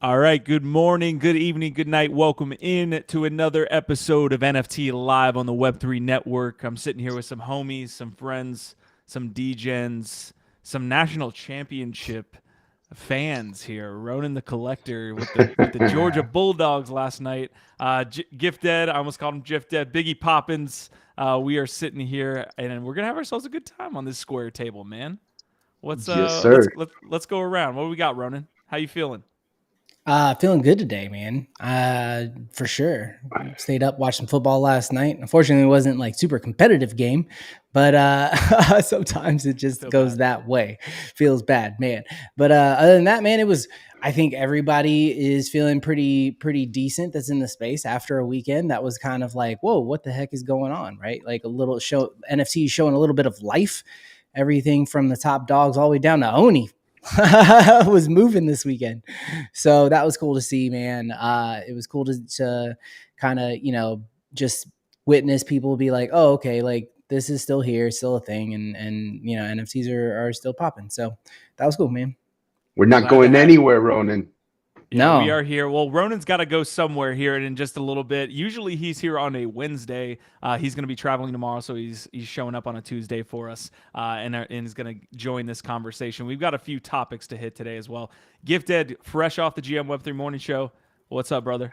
All right, good morning, good evening, good night. Welcome in to another episode of NFT Live on the Web3 Network. I'm sitting here with some homies, some friends, some DGens, some national championship fans here. Ronan the Collector with the Georgia Bulldogs last night. Gift Dead, I almost called him Gift Dead. Biggie Poppins. We are sitting here and we're gonna have ourselves a good time on this square table, man. Let's Yes, uh let's sir. let's let's go around. What do we got, Ronan? How you feeling? Feeling good today, man. For sure. Stayed up, watched some football last night. Unfortunately, it wasn't like super competitive game, but sometimes it just Feel goes bad. that way. Feels bad, man. But other than that, man, it was. I think everybody is feeling pretty decent. That's in the space after a weekend that was kind of like, whoa, what the heck is going on, right? Like a little show NFT showing a little bit of life. Everything from the top dogs all the way down to Oni was moving this weekend. So that was cool to see, man. It was cool to kind of, just witness people be like, oh, okay, like this is still here, still a thing. And NFTs are still popping. So that was cool, man. We're not Glad to going have you. anywhere, Ronan. Yeah, we No. are here. Well, Ronan's got to go somewhere here in just a little bit. Usually he's here on a Wednesday. He's going to be traveling tomorrow, so he's showing up on a Tuesday for us, and is going to join this conversation. We've got a few topics to hit today as well. Gifted, fresh off the GM Web3 Morning Show. What's up, brother?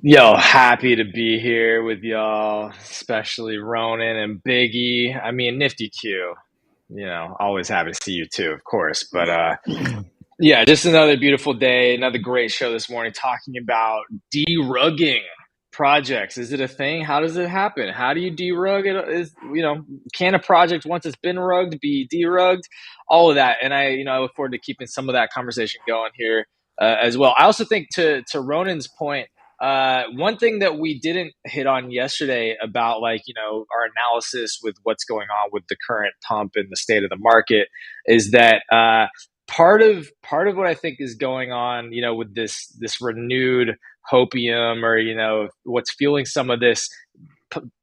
Yo, happy to be here with y'all, especially Ronan and Biggie. I mean, Nifty Q, always happy to see you too, of course. But yeah, just another beautiful day, another great show this morning talking about derugging projects. Is it a thing? How does it happen? How do you derug it? Can a project, once it's been rugged, be derugged? All of that. And I look forward to keeping some of that conversation going here as well. I also think to Ronan's point, one thing that we didn't hit on yesterday about our analysis with what's going on with the current pump and the state of the market is that part of what I think is going on, with this renewed hopium or what's fueling some of this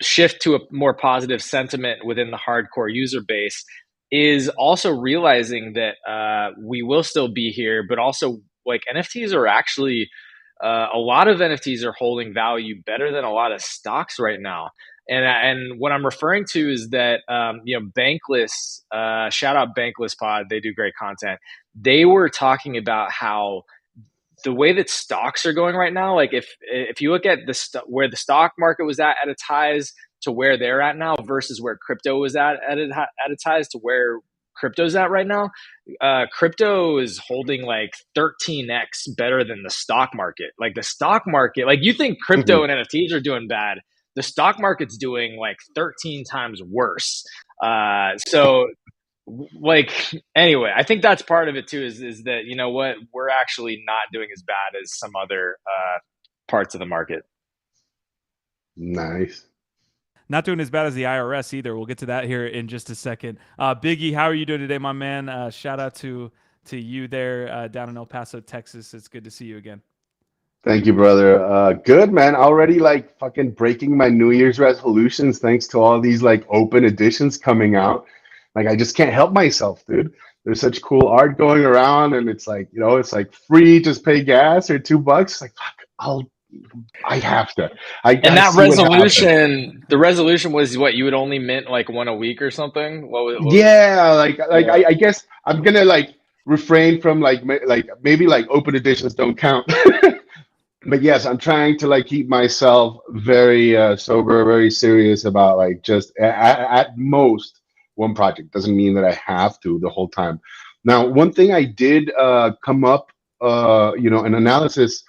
shift to a more positive sentiment within the hardcore user base is also realizing that we will still be here, but also like NFTs are actually a lot of NFTs are holding value better than a lot of stocks right now. And what I'm referring to is that, Bankless, shout out Bankless Pod. They do great content. They were talking about how the way that stocks are going right now, like if you look at where the stock market was at its highs to where they're at now versus where crypto was at its highs to where crypto's at right now, crypto is holding like 13x better than the stock market. Like the stock market, like you think crypto and NFTs are doing bad, the stock market's doing like 13 times worse. So like anyway, I think that's part of it too, is that what, we're actually not doing as bad as some other parts of the market. Nice. Not doing as bad as the IRS either. We'll get to that here in just a second. Biggie, how are you doing today, my man? Shout out to you there down in El Paso, Texas. It's good to see you again. Thank you, brother. Good, man. Already like fucking breaking my New Year's resolutions thanks to all these like open editions coming out. Like I just can't help myself, dude. There's such cool art going around, and it's like, it's like free, just pay gas or $2. Like, fuck, I have to. And that resolution, the resolution was what, you would only mint like one a week or something? Yeah, I guess I'm gonna like refrain from like maybe like open editions don't count. But yes, I'm trying to like keep myself very sober, very serious about like just at most one project. Doesn't mean that I have to the whole time. Now, one thing I did come up, an analysis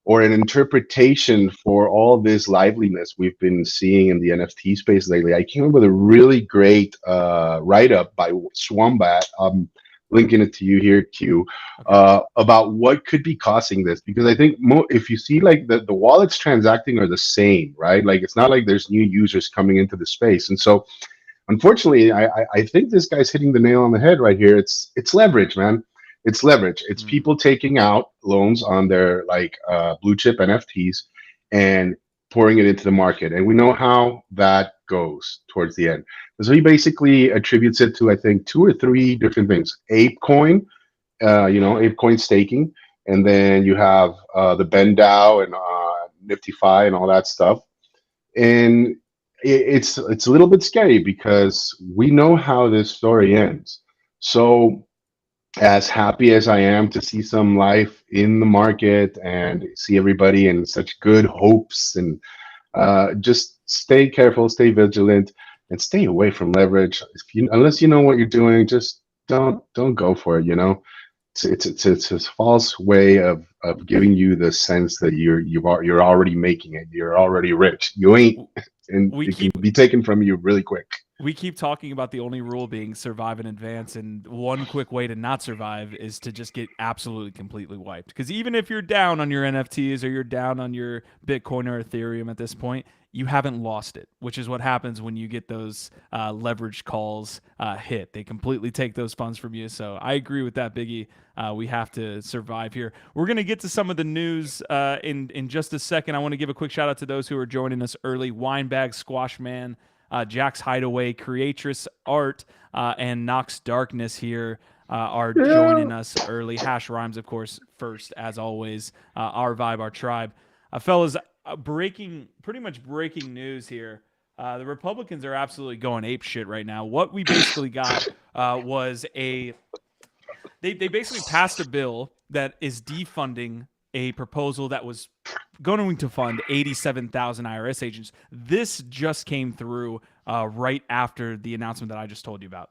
or an interpretation for all this liveliness we've been seeing in the NFT space lately. I came up with a really great write-up by Swambat. Linking it to you here, Q, about what could be causing this. Because I think if you see like the wallets transacting are the same, right? Like it's not like there's new users coming into the space. And so unfortunately, I think this guy's hitting the nail on the head right here. It's leverage, man. It's leverage. It's people taking out loans on their like blue chip NFTs and pouring it into the market. And we know how that goes towards the end. So he basically attributes it to, I think, 2 or 3 different things. ApeCoin, ApeCoin staking, and then you have the BendDAO and Nifty Fi and all that stuff. And it's a little bit scary because we know how this story ends. So as happy as I am to see some life in the market and see everybody in such good hopes, and just stay careful, stay vigilant, and stay away from leverage. Unless you know what you're doing, just don't go for it. It's a false way of giving you the sense that you're already making it. You're already rich. You ain't, and it can be taken from you really quick. We keep talking about the only rule being survive in advance, and one quick way to not survive is to just get absolutely completely wiped. Because even if you're down on your NFTs or you're down on your Bitcoin or Ethereum at this point, you haven't lost it, which is what happens when you get those leverage calls hit. They completely take those funds from you. So I agree with that, Biggie. We have to survive here. We're going to get to some of the news in just a second. I want to give a quick shout out to those who are joining us early. Winebag, Squash Man, Jack's Hideaway, Creatress Art, and Nox Darkness here are joining us early. Hash Rhymes, of course, first, as always. Our vibe, our tribe. Fellas, pretty much breaking news here. The Republicans are absolutely going ape shit right now. What we basically got was they basically passed a bill that is defunding a proposal that was going to fund 87,000 IRS agents. This just came through right after the announcement that I just told you about.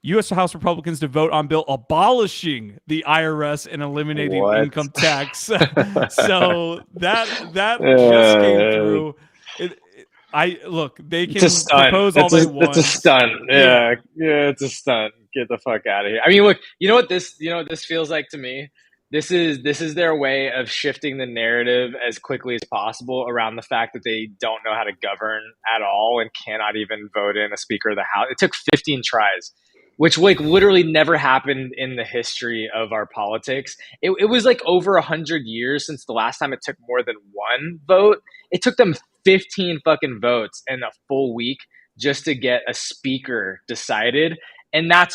U.S. House Republicans to vote on bill abolishing the IRS and eliminating income tax. So that just came through. They can propose all they want. It's a stunt. Yeah, it's a stunt. Get the fuck out of here. I mean, look, you know what this feels like to me? This is their way of shifting the narrative as quickly as possible around the fact that they don't know how to govern at all and cannot even vote in a Speaker of the House. It took 15 tries, which like literally never happened in the history of our politics. It was like over 100 years since the last time it took more than one vote. It took them 15 fucking votes in a full week just to get a speaker decided. And that's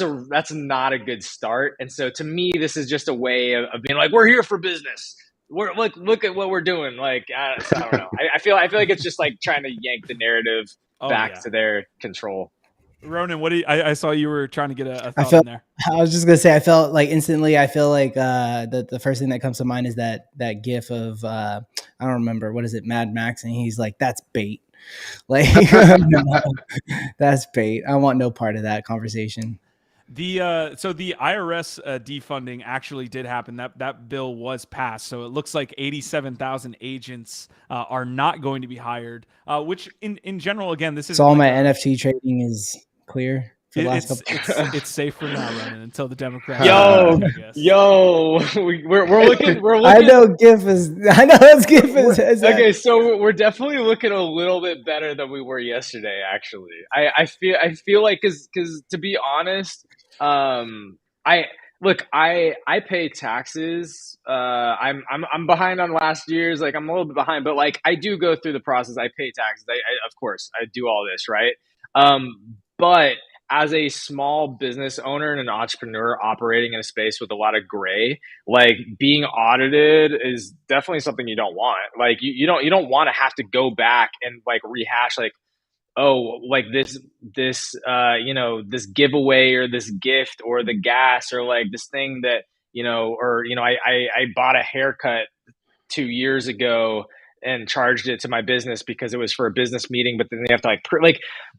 not a good start. And so to me, this is just a way of being like, we're here for business. We're look at what we're doing. Like, I don't know. I feel like it's just like trying to yank the narrative back to their control. Ronan, what do you, I saw you were trying to get a thought in there. I was just gonna say, I felt like instantly. I feel like the first thing that comes to mind is that GIF of I don't remember, what is it, Mad Max, and he's like, "That's bait." Like, that's bait. I want no part of that conversation. So the IRS defunding actually did happen. That bill was passed. So it looks like 87,000 agents are not going to be hired. Which in general, again, this is so all my NFT trading is clear. It's safe for now, Ronan, until the Democrats. We're looking. I know that's GIF is. Okay, so we're definitely looking a little bit better than we were yesterday. Actually, I feel like because to be honest, I pay taxes. I'm behind on last year's. Like, I'm a little bit behind, but like I do go through the process. I pay taxes. I of course I do all this, right? But as a small business owner and an entrepreneur operating in a space with a lot of gray, like being audited is definitely something you don't want. Like you don't want to have to go back and like rehash like, oh, like this giveaway or this gift or the gas or like this thing that, I bought a haircut 2 years ago and charged it to my business because it was for a business meeting, but then they have to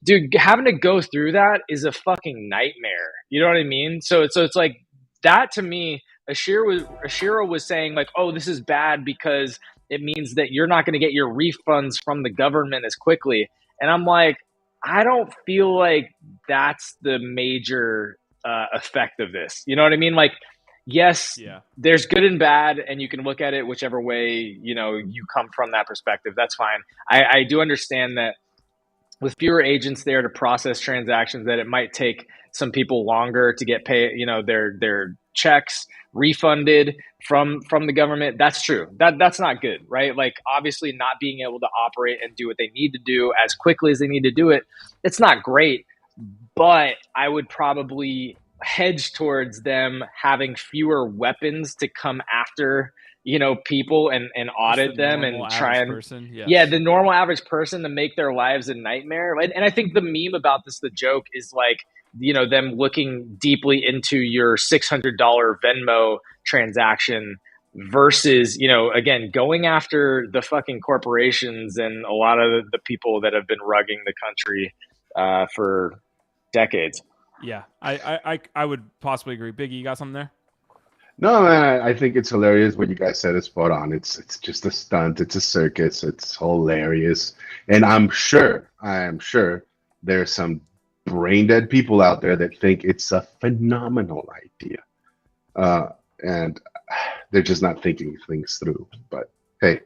dude, having to go through that is a fucking nightmare. You know what I mean? So it's like that to me. Ashira was saying like, oh, this is bad because it means that you're not going to get your refunds from the government as quickly. And I'm like, I don't feel like that's the major effect of this. You know what I mean? Like, yes, there's good and bad, and you can look at it whichever way, you come from that perspective. That's fine. I do understand that with fewer agents there to process transactions, that it might take some people longer to get paid, their checks refunded from the government. That's true. That's not good, right? Like, obviously not being able to operate and do what they need to do as quickly as they need to do it, it's not great. But I would probably hedge towards them having fewer weapons to come after, people and Just audit the them normal and try average and, person. yeah, Yes. the normal average person to make their lives a nightmare. And I think the meme about this, the joke is like, them looking deeply into your $600 Venmo transaction versus, again, going after the fucking corporations and a lot of the people that have been rugging the country for decades. Yeah, I would possibly agree. Biggie, you got something there? No, man, I think it's hilarious. What you guys said is spot on. It's just a stunt. It's a circus. It's hilarious. And I am sure there's some brain dead people out there that think it's a phenomenal idea. And they're just not thinking things through. But hey.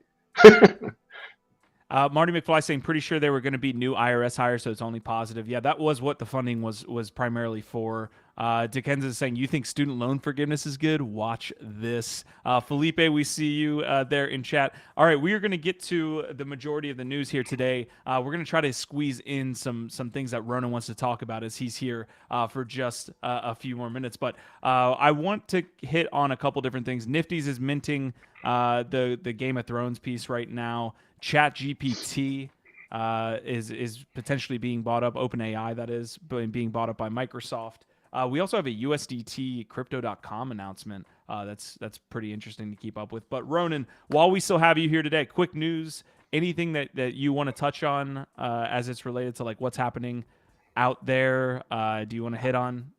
Marty McFly saying, pretty sure they were going to be new IRS hires, so it's only positive. Yeah, that was what the funding was primarily for. Dickenza is saying, you think student loan forgiveness is good? Watch this. Felipe, we see you there in chat. All right, we are going to get to the majority of the news here today. We're going to try to squeeze in some things that Ronan wants to talk about as he's here for just a few more minutes. But I want to hit on a couple different things. Nifty's is minting the Game of Thrones piece right now. ChatGPT is potentially being bought up. OpenAI, that is, being bought up by Microsoft. We also have a USDT Crypto.com announcement that's pretty interesting to keep up with. But Ronan, while we still have you here today, quick news, anything that you want to touch on as it's related to like what's happening out there? Do you want to hit on?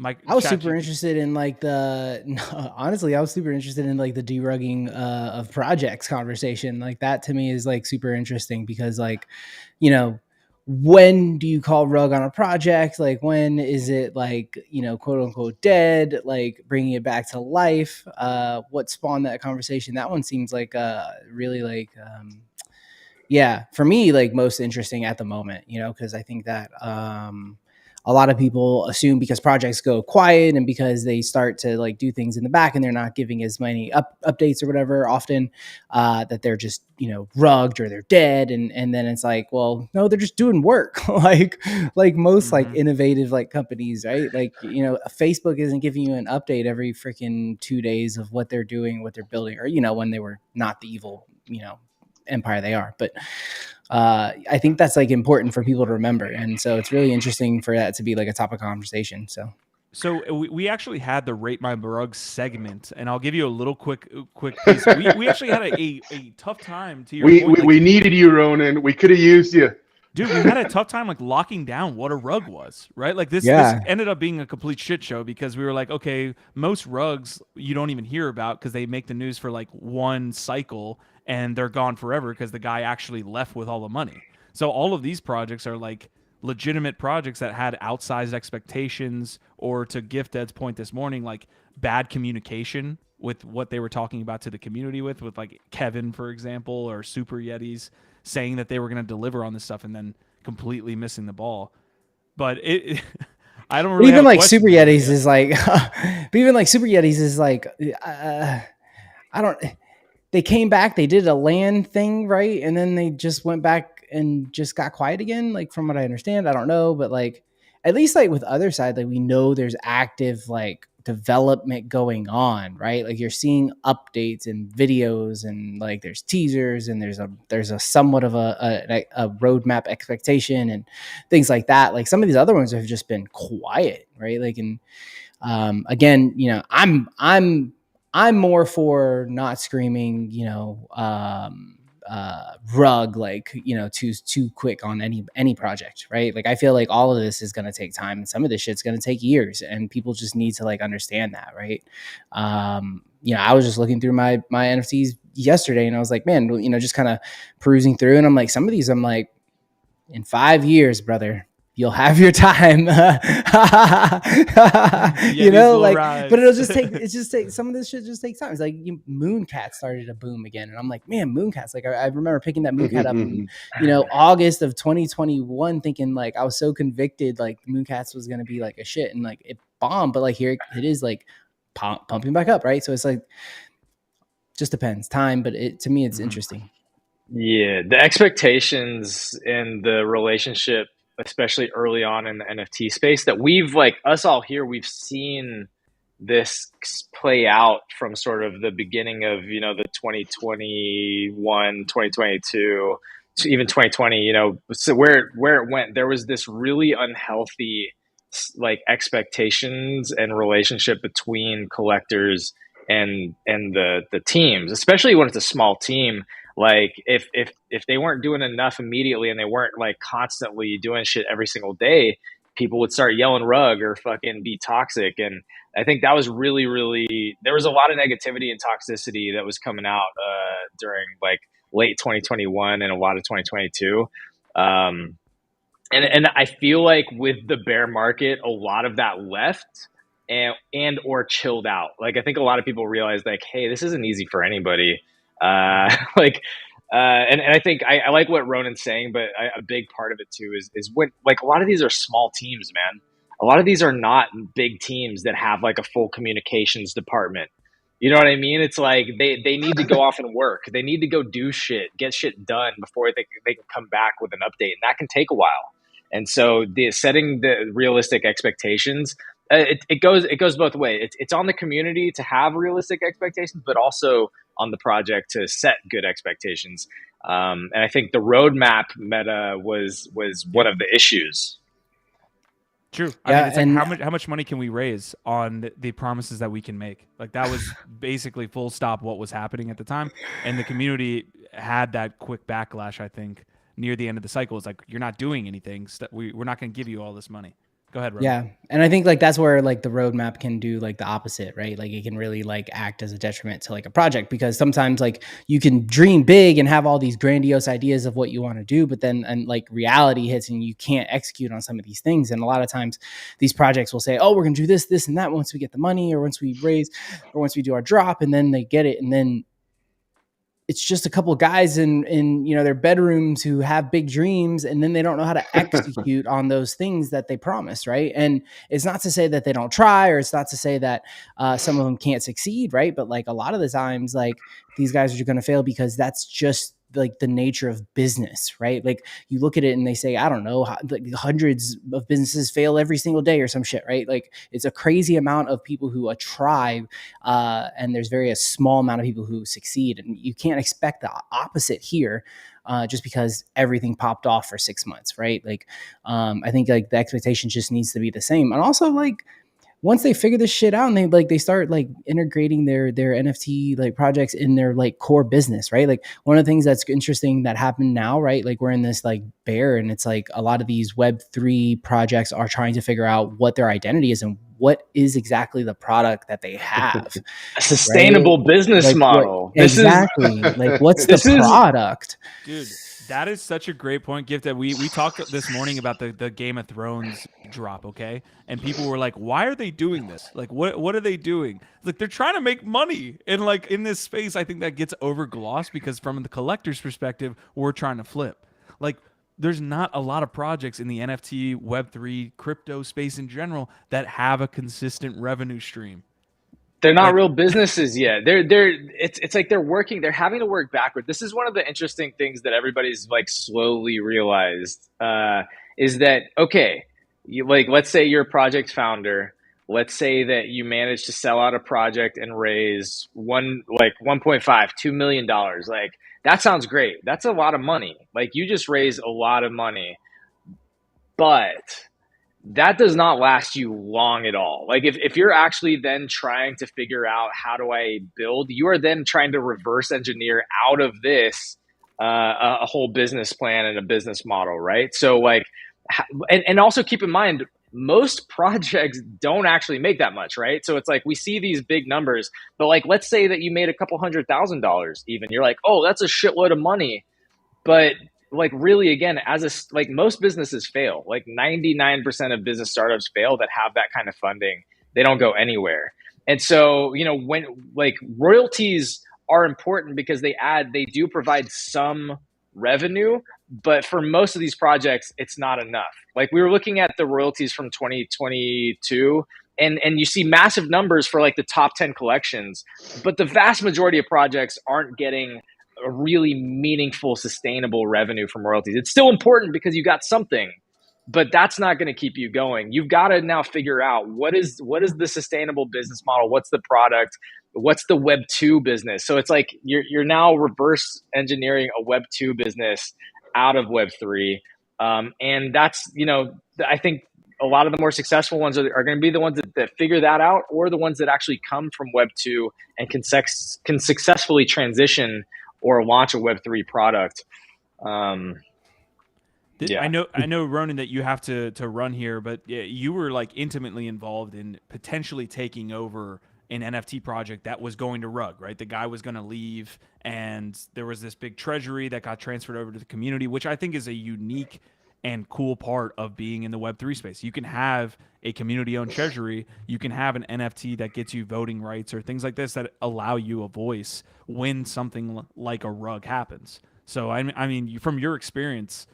I was super interested in like honestly, I was super interested in like the derugging of projects conversation. Like that to me is like super interesting because like, when do you call rug on a project? Like when is it like, quote unquote dead, like bringing it back to life? What spawned that conversation? That one seems like really like, yeah, for me, like most interesting at the moment, because I think that a lot of people assume because projects go quiet and because they start to like do things in the back and they're not giving as many updates or whatever often, that they're just rugged or they're dead, and then it's like, well, no, they're just doing work like most like innovative like companies, right? Like Facebook isn't giving you an update every freaking 2 days of what they're doing, what they're building, or when they were not the evil empire they are. But I think that's like important for people to remember, and so it's really interesting for that to be like a topic of conversation. So we actually had the Rate My Rug segment, and I'll give you a little quick piece. We actually had a tough time, to your point. We needed you, Ronan. We could have used you. Dude, we had a tough time like locking down what a rug was, right? Like this ended up being a complete shit show because we were like, okay, most rugs you don't even hear about because they make the news for like one cycle and they're gone forever because the guy actually left with all the money. So all of these projects are like legitimate projects that had outsized expectations, or to Gift Ed's point this morning, like bad communication with what they were talking about to the community with like Kevin, for example, or Super Yetis saying that they were going to deliver on this stuff and then completely missing the ball. But I don't really even like Super Yetis is like, but even like Super Yetis is like, I don't. They came back, they did a land thing, right? And then they just went back and just got quiet again. Like from what I understand, I don't know, but like at least like with other side, like we know there's active like development going on, right? Like you're seeing updates and videos and like there's teasers and there's a somewhat of a roadmap expectation and things like that. Like some of these other ones have just been quiet, right? Like, and again, I'm more for not screaming, rug, like, too quick on any project, right? Like, I feel like all of this is going to take time and some of this shit's going to take years and people just need to like understand that. Right. I was just looking through my NFTs yesterday and I was like, man, just kind of perusing through and I'm like, some of these I'm like, in 5 years, brother, you'll have your time. But it just takes some of this shit just takes time. It's like Mooncat started to boom again. And I'm like, man, Mooncats. Like I remember picking that Mooncat up in, August of 2021, thinking like I was so convicted, like Mooncats was going to be like a shit and like it bombed. But like here it is like pumping back up. Right. So it's like, just depends time. But to me, it's interesting. Yeah, the expectations and the relationship especially early on in the NFT space, that we've like us all here, we've seen this play out from sort of the beginning of, the 2021, 2022, to even 2020, so where it went, there was this really unhealthy like expectations and relationship between collectors and the teams, especially when it's a small team. Like if they weren't doing enough immediately and they weren't like constantly doing shit every single day, people would start yelling rug or fucking be toxic. And I think that was really, really, there was a lot of negativity and toxicity that was coming out during like late 2021 and a lot of 2022. And I feel like with the bear market, a lot of that left and or chilled out. Like I think a lot of people realized like, hey, this isn't easy for anybody. And I think I like what Ronan's saying, but a big part of it too is when like a lot of these are small teams, man. A lot of these are not big teams that have like a full communications department. You know what I mean? It's like they need to go off and work. They need to go do shit, get shit done before they can come back with an update, and that can take a while. And so setting the realistic expectations, it goes both ways. It's on the community to have realistic expectations, but also on the project to set good expectations. And I think the roadmap meta was one of the issues. True. I mean, it's like how much money can we raise on the promises that we can make? Like that was basically full stop what was happening at the time, and the community had that quick backlash. I think near the end of the cycle, it's like you're not doing anything. We're not going to give you all this money. Go ahead, Rob. Yeah. And I think like that's where like the roadmap can do like the opposite, right? Like it can really like act as a detriment to like a project, because sometimes like you can dream big and have all these grandiose ideas of what you want to do, but then and like reality hits and you can't execute on some of these things. And a lot of times these projects will say, oh, we're going to do this, this, and that once we get the money or once we raise or once we do our drop, and then they get it. And then it's just a couple of guys in their bedrooms who have big dreams, and then they don't know how to execute on those things that they promise, right? And it's not to say that they don't try, or it's not to say that some of them can't succeed, right? But like a lot of the times, like these guys are going to fail because that's just like the nature of business, right? Like you look at it and they say, I don't know, like hundreds of businesses fail every single day or some shit, right? Like it's a crazy amount of people who try, and there's very a small amount of people who succeed, and you can't expect the opposite here. Just because everything popped off for 6 months, right? Like, I think like the expectation just needs to be the same. And also like, once they figure this shit out and they start like integrating their NFT like projects in their like core business, right? Like one of the things that's interesting that happened now, right? Like we're in this like bear, and it's like a lot of these Web3 projects are trying to figure out what their identity is and what is exactly the product that they have. A sustainable business like, model. Exactly. Like what's the product? Dude, that is such a great point, Gift, that we talked this morning about the Game of Thrones drop, okay? And people were like, why are they doing this? Like, what are they doing? Like, they're trying to make money. And, like, in this space, I think that gets overglossed because from the collector's perspective, we're trying to flip. Like, there's not a lot of projects in the NFT, Web3, crypto space in general that have a consistent revenue stream. They're not real businesses yet. It's like they're having to work backward. This is one of the interesting things that everybody's like slowly realized, is that, okay, let's say you're a project founder. Let's say that you manage to sell out a project and raise $1.5-2 million. Like that sounds great. That's a lot of money. Like you just raised a lot of money, but that does not last you long at all. Like if you're actually then trying to figure out how do I build, you are then trying to reverse engineer out of this a whole business plan and a business model, right? So like, and also keep in mind, most projects don't actually make that much, right? So it's like we see these big numbers, but like let's say that you made a couple $100,000 even. You're like, oh, that's a shitload of money, but like really, again, like most businesses fail. Like 99% of business startups fail that have that kind of funding. They don't go anywhere. And so, when like royalties are important because they do provide some revenue, but for most of these projects, it's not enough. Like we were looking at the royalties from 2022 and you see massive numbers for like the top 10 collections, but the vast majority of projects aren't getting a really meaningful, sustainable revenue from royalties. It's still important because you got something, but that's not going to keep you going. You've got to now figure out what is the sustainable business model, what's the product, what's the Web 2 business. So it's like you're now reverse engineering a Web 2 business out of Web 3, and that's, I think a lot of the more successful ones are going to be the ones that figure that out, or the ones that actually come from Web 2 and can successfully transition or launch a Web 3 product. Yeah. I know, Ronan, that you have to run here, but you were like intimately involved in potentially taking over an NFT project that was going to rug, right? The guy was going to leave, and there was this big treasury that got transferred over to the community, which I think is a unique and cool part of being in the Web3 space. You can have a community-owned treasury. You can have an NFT that gets you voting rights or things like this that allow you a voice when something like a rug happens. So, I mean, from your experience,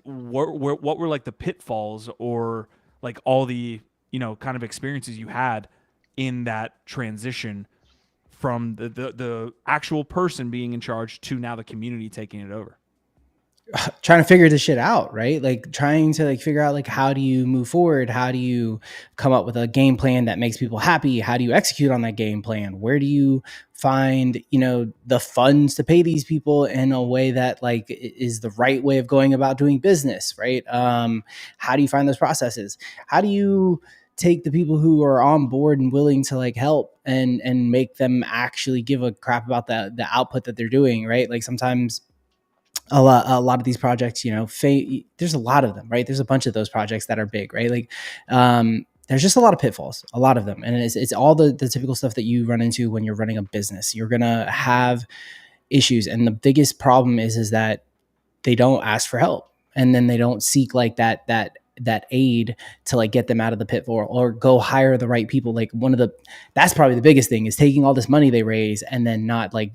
what were like the pitfalls or like all the, kind of experiences you had in that transition from the actual person being in charge to now the community taking it over? Trying to figure this shit out, right? Like trying to like figure out like, how do you move forward? How do you come up with a game plan that makes people happy? How do you execute on that game plan? Where do you find, the funds to pay these people in a way that like is the right way of going about doing business, right? How do you find those processes? How do you take the people who are on board and willing to like help and make them actually give a crap about the output that they're doing, right? Like sometimes a lot of these projects, there's a lot of them, right? There's a bunch of those projects that are big, right? Like, there's just a lot of pitfalls, a lot of them. And it's all the typical stuff that you run into when you're running a business. You're going to have issues. And the biggest problem is that they don't ask for help. And then they don't seek like that aid to like get them out of the pitfall or go hire the right people. Like that's probably the biggest thing is taking all this money they raise and then not like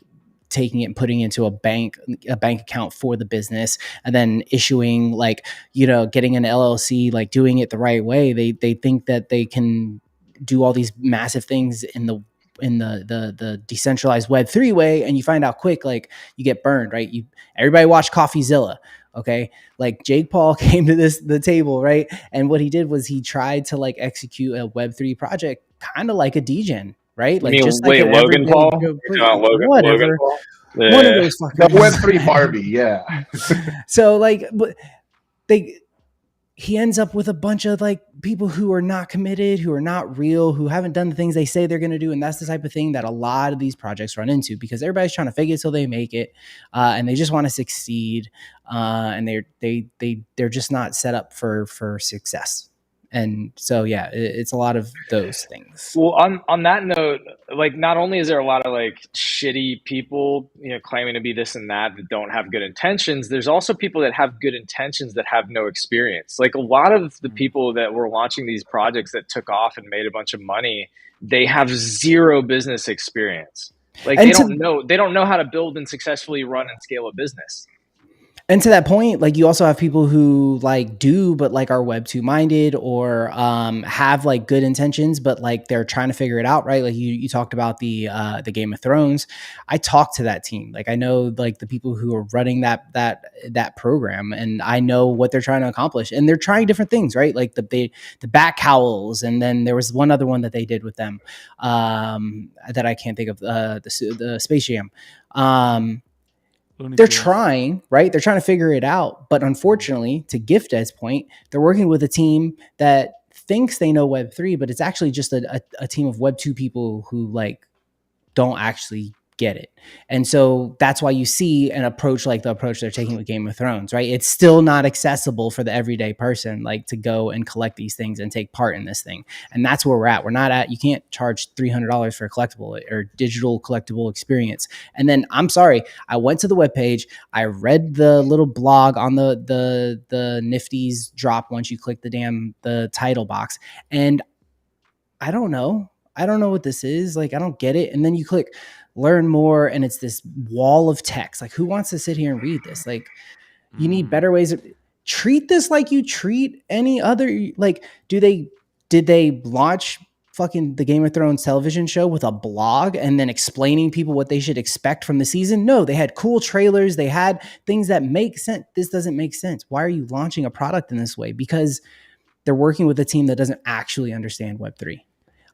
taking it and putting it into a bank account for the business and then issuing like, getting an LLC, like doing it the right way. They think that they can do all these massive things in the decentralized Web3 way. And you find out quick, like you get burned, right? Everybody watch CoffeeZilla. Okay. Like Jake Paul came to the table, right? And what he did was he tried to like execute a Web3 project, kind of like a degen, right? Like just like Logan Paul? Whatever. Logan Paul? Yeah. One of those fuckers. The Web3 Barbie, yeah. So like, he ends up with a bunch of like people who are not committed, who are not real, who haven't done the things they say they're going to do. And that's the type of thing that a lot of these projects run into because everybody's trying to fake it till they make it. And they just want to succeed. And they're just not set up for success. And so, yeah, it's a lot of those things. Well, on that note, like not only is there a lot of like shitty people, claiming to be this and that don't have good intentions, there's also people that have good intentions that have no experience. Like a lot of the people that were launching these projects that took off and made a bunch of money, they have zero business experience. Like they don't know how to build and successfully run and scale a business. And to that point, like you also have people who like do, but like are Web 2 minded or have like good intentions, but like they're trying to figure it out, right? Like you talked about the Game of Thrones. I talked to that team. Like I know like the people who are running that program, and I know what they're trying to accomplish. And they're trying different things, right? Like the bat cowls, and then there was one other one that they did with them that I can't think of. The Space Jam. They're trying, right? They're trying to figure it out. But unfortunately, to GiftEd's point, they're working with a team that thinks they know Web3, but it's actually just a team of Web 2 people who like don't actually get it. And so that's why you see an approach like the approach they're taking with Game of Thrones, right? It's still not accessible for the everyday person, like to go and collect these things and take part in this thing. And that's where we're at. We're not at, you can't charge $300 for a collectible or digital collectible experience. And then I'm sorry, I went to the webpage, I read the little blog on the Nifty's drop once you click the title box. And I don't know what this is. Like, I don't get it. And then you click learn more, and it's this wall of text. Like, who wants to sit here and read this? Like, you need better ways of treat this like you treat any other. Like, did they launch fucking the Game of Thrones television show with a blog and then explaining people what they should expect from the season? No, they had cool trailers. They had things that make sense. This doesn't make sense. Why are you launching a product in this way? Because they're working with a team that doesn't actually understand Web3.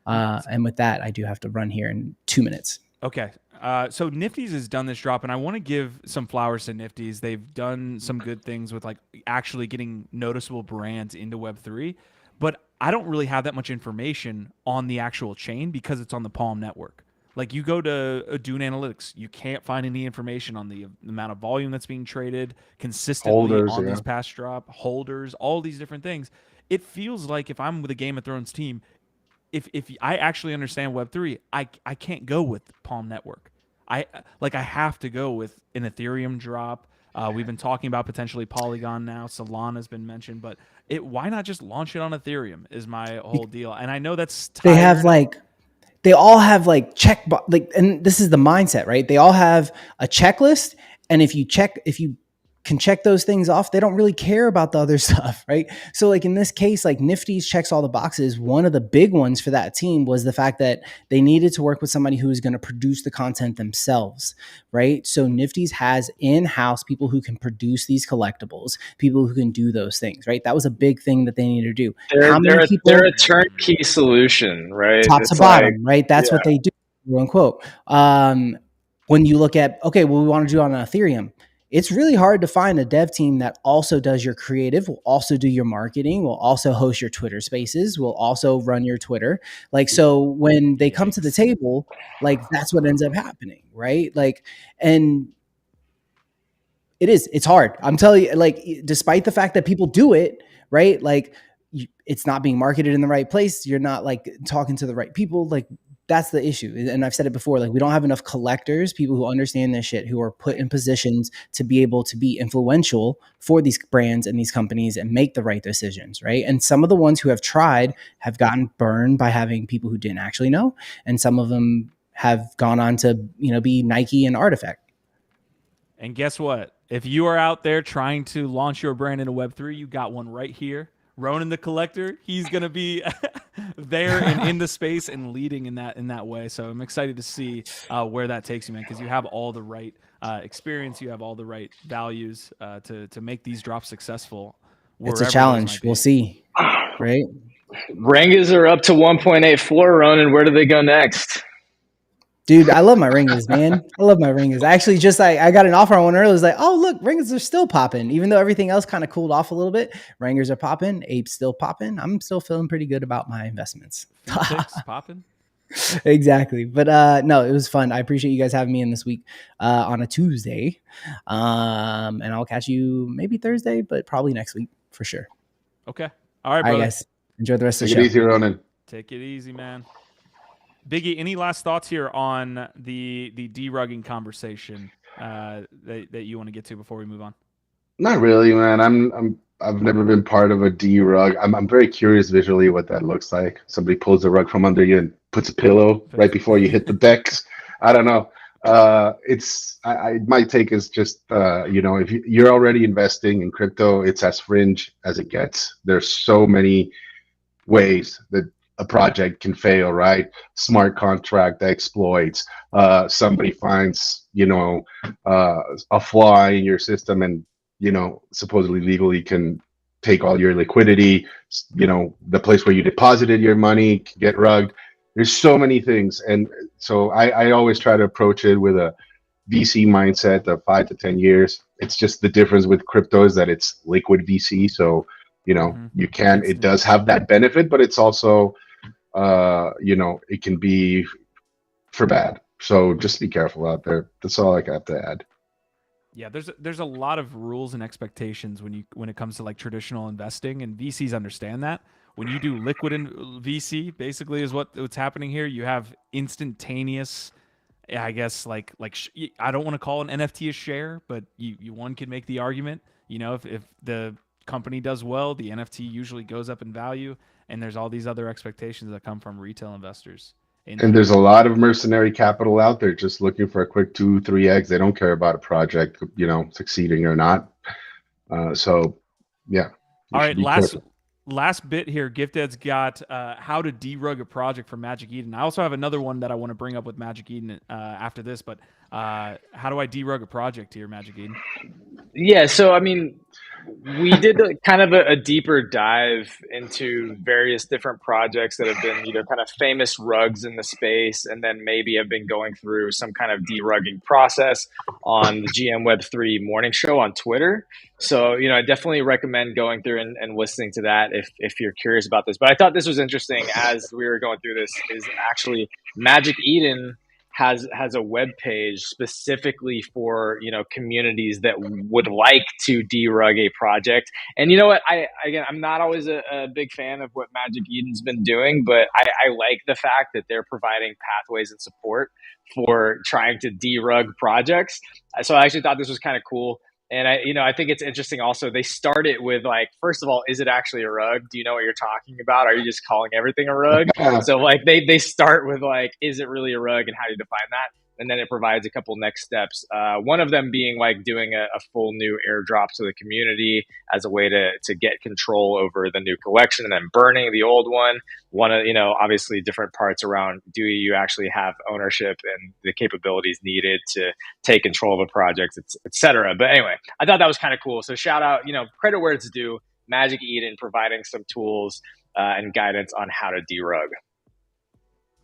And with that, I do have to run here in 2 minutes. Okay. So Nifty's has done this drop, and I want to give some flowers to Nifty's. They've done some good things with like actually getting noticeable brands into Web3, but I don't really have that much information on the actual chain because it's on the Palm network. Like you go to Dune Analytics, you can't find any information on the amount of volume that's being traded consistently Holders, on yeah. these past drop, holders, all these different things. It feels like if I'm with a Game of Thrones team, if I actually understand Web3, I can't go with Palm Network. I have to go with an Ethereum drop. We've been talking about potentially Polygon now. Solana's been mentioned, but why not just launch it on Ethereum is my whole deal. And I know that's tired. They all have like and this is the mindset, right? They all have a checklist, and if you can check those things off, they don't really care about the other stuff, right? So like in this case, like Nifty's checks all the boxes. One of the big ones for that team was the fact that they needed to work with somebody who is going to produce the content themselves, right? So Nifty's has in-house people who can produce these collectibles, people who can do those things, right? That was a big thing that they needed to do. They're a turnkey solution, right? Top to bottom, right? That's what they do, quote unquote. When you look at, okay, well, we want to do it on Ethereum. It's really hard to find a dev team that also does your creative, will also do your marketing, will also host your Twitter spaces, will also run your Twitter. Like, so when they come to the table, like that's what ends up happening, right? Like, and it's hard. I'm telling you, like, despite the fact that people do it, right? Like it's not being marketed in the right place. You're not like talking to the right people. Like, that's the issue. And I've said it before, like we don't have enough collectors, people who understand this shit, who are put in positions to be able to be influential for these brands and these companies and make the right decisions, right? And some of the ones who have tried have gotten burned by having people who didn't actually know. And some of them have gone on to, be Nike and Artifact. And guess what? If you are out there trying to launch your brand into Web3, you got one right here. Ronan the Collector, he's going to be there and in the space and leading in that way. So I'm excited to see where that takes you, man, because you have all the right experience, you have all the right values to make these drops successful. It's a challenge. We'll see, right? Rengas are up to 1.84, Ronan. Where do they go next? Dude, I love my ringas, man. I love my ringas. Actually, just I got an offer on one earlier. It was like, oh, look, ringas are still popping. Even though everything else kind of cooled off a little bit, ringas are popping. Apes still popping. I'm still feeling pretty good about my investments. Popping? Exactly. But no, it was fun. I appreciate you guys having me in this week on a Tuesday. And I'll catch you maybe Thursday, but probably next week for sure. Okay. All right, brother. All right, guys. Enjoy the rest of the show. Take it easy, Ronan. Take it easy, man. Biggie, any last thoughts here on the derugging conversation that you want to get to before we move on? Not really, man. I've never been part of a derug. I'm very curious visually what that looks like. Somebody pulls the rug from under you and puts a pillow right before you hit the decks. I don't know. My take is just if you're already investing in crypto, it's as fringe as it gets. There's so many ways that a project can fail, right? Smart contract that exploits. Somebody finds, a flaw in your system and, supposedly legally can take all your liquidity. The place where you deposited your money can get rugged. There's so many things. And so I always try to approach it with a VC mindset of 5 to 10 years. It's just the difference with crypto is that it's liquid VC. So, it does have that benefit, but it's also, it can be for bad. So just be careful out there. That's all I got to add. Yeah, there's a lot of rules and expectations when it comes to like traditional investing, and VCs understand that. When you do liquid in VC, basically is what's happening here. You have instantaneous, I guess, like I don't want to call an NFT a share, but one could make the argument. If the company does well, the NFT usually goes up in value. And there's all these other expectations that come from retail investors. And there's a lot of mercenary capital out there just looking for a quick 2-3x. They don't care about a project, succeeding or not. So, yeah. All right, last bit here, GiftEd's got how to derug a project for Magic Eden. I also have another one that I want to bring up with Magic Eden after this, but how do I derug a project here, Magic Eden? Yeah, so I mean, we did kind of a deeper dive into various different projects that have been either kind of famous rugs in the space and then maybe have been going through some kind of derugging process on the GM Web3 morning show on Twitter. So, I definitely recommend going through and listening to that if you're curious about this. But I thought this was interesting as we were going through this, is actually Magic Eden has a web page specifically for communities that would like to derug a project. And you know what, I'm not always a big fan of what Magic Eden's been doing, but I like the fact that they're providing pathways and support for trying to derug projects. So I actually thought this was kind of cool. And I think it's interesting also, they started with like, first of all, is it actually a rug? Do you know what you're talking about? Are you just calling everything a rug? So like they start with like, is it really a rug and how do you define that? And then it provides a couple next steps. One of them being like doing a full new airdrop to the community as a way to get control over the new collection, and then burning the old one. One of, obviously different parts around, do you actually have ownership and the capabilities needed to take control of a project, et cetera. But anyway, I thought that was kind of cool. So shout out, credit where it's due, Magic Eden providing some tools and guidance on how to derug.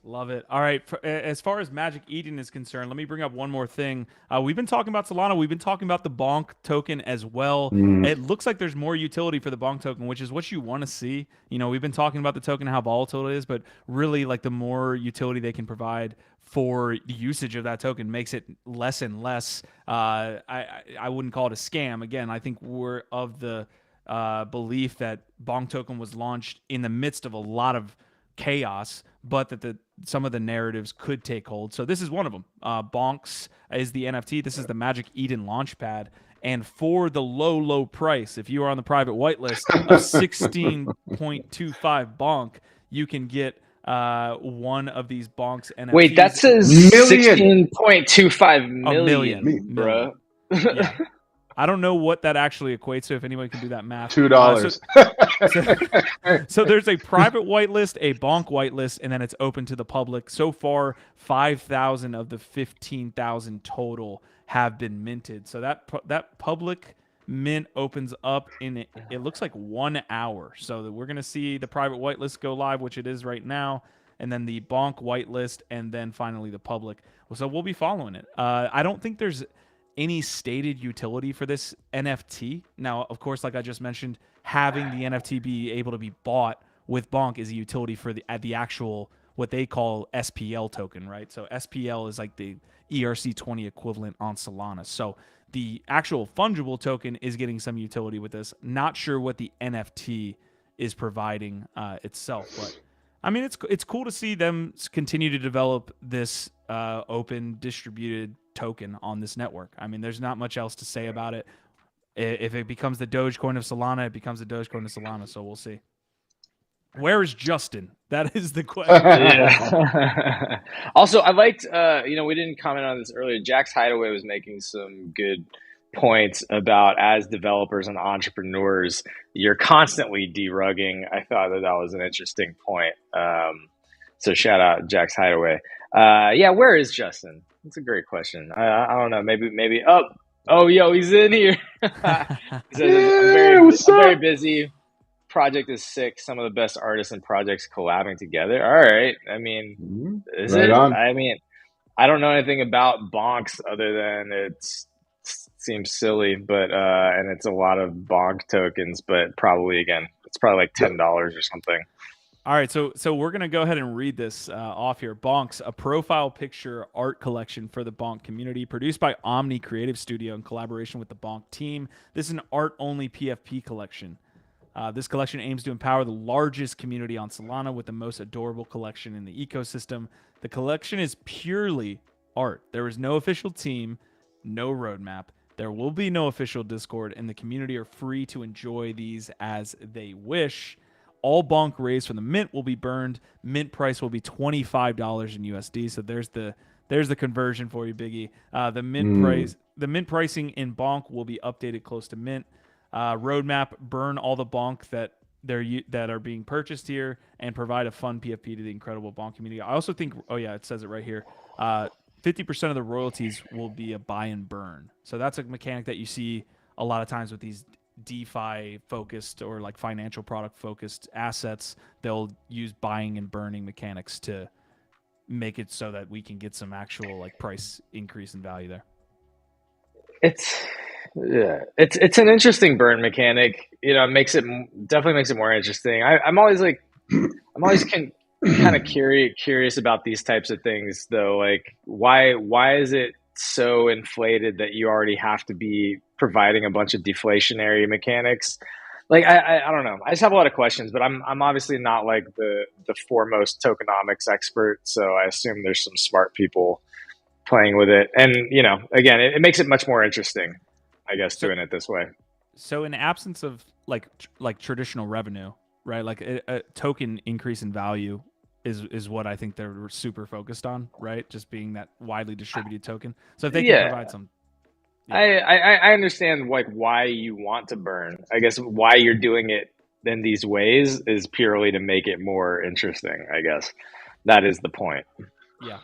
Love it. All right. As far as Magic Eden is concerned, let me bring up one more thing. We've been talking about Solana. We've been talking about the BONK token as well. It looks like there's more utility for the BONK token, which is what you want to see. We've been talking about the token, how volatile it is, but really like the more utility they can provide for the usage of that token makes it less and less. I wouldn't call it a scam. Again, I think we're of the belief that BONK token was launched in the midst of a lot of chaos, but that some of the narratives could take hold. So this is one of them. Bonks is the NFT. This is the Magic Eden Launchpad. And for the low price, if you are on the private whitelist of 16.25 bonk, you can get one of these bonks NFTs. Wait, that says 16.25 million, bro. Yeah. I don't know what that actually equates to, if anyone can do that math. $2. So there's a private whitelist, a bonk whitelist, and then it's open to the public. So far, 5,000 of the 15,000 total have been minted. So that public mint opens up in it looks like 1 hour. So we're going to see the private whitelist go live, which it is right now, and then the bonk whitelist, and then finally the public. So we'll be following it. I don't think there's any stated utility for this NFT. Now, of course, like I just mentioned, having the NFT be able to be bought with BONK is a utility for the actual, what they call SPL token, right? So SPL is like the ERC20 equivalent on Solana. So the actual fungible token is getting some utility with this. Not sure what the NFT is providing itself, but I mean, it's cool to see them continue to develop this open distributed token on this network. I mean, there's not much else to say about it. If it becomes the Dogecoin of Solana, it becomes the Dogecoin of Solana. So we'll see. Where is Justin? That is the question. Yeah. Also, I liked, we didn't comment on this earlier. Jax Hideaway was making some good points about, as developers and entrepreneurs, you're constantly derugging. I thought that was an interesting point. So shout out Jax Hideaway. Where is Justin? That's a great question. I don't know. Maybe. Oh, yo, he's in here. He says, I'm very busy. Project is sick. Some of the best artists and projects collabing together. All right. I mean, is it? I mean, I don't know anything about bonks other than it seems silly, but and it's a lot of bonk tokens, but probably it's probably like $10 or something. All right, so we're going to go ahead and read this off here. Bonks, a profile picture art collection for the Bonk community, produced by Omni Creative Studio in collaboration with the Bonk team. This is an art-only PFP collection. This collection aims to empower the largest community on Solana with the most adorable collection in the ecosystem. The collection is purely art. There is no official team, no roadmap. There will be no official Discord, and the community are free to enjoy these as they wish. All bonk raised from the mint will be burned. Mint price will be $25 in USD. So there's the conversion for you, Biggie. The mint pricing in bonk will be updated close to mint. Roadmap: burn all the bonk that that are being purchased here and provide a fun PFP to the incredible BONK community. I also think, oh yeah, it says it right here. 50% of the royalties will be a buy and burn. So that's a mechanic that you see a lot of times with these DeFi focused or like financial product focused assets. They'll use buying and burning mechanics to make it so that we can get some actual like price increase in value there. It's an interesting burn mechanic. Definitely makes it more interesting. I'm always kind of curious about these types of things though. Like why is it so inflated that you already have to be providing a bunch of deflationary mechanics? Like I don't know. I just have a lot of questions, but I'm obviously not like the foremost tokenomics expert, so I assume there's some smart people playing with it. And again, it makes it much more interesting, I guess, doing it this way. So in absence of like traditional revenue, right? Like a token increase in value is what I think they're super focused on, right? Just being that widely distributed token. So if they can provide some, I understand like why you want to burn. I guess why you're doing it in these ways is purely to make it more interesting. I guess that is the point. Yeah.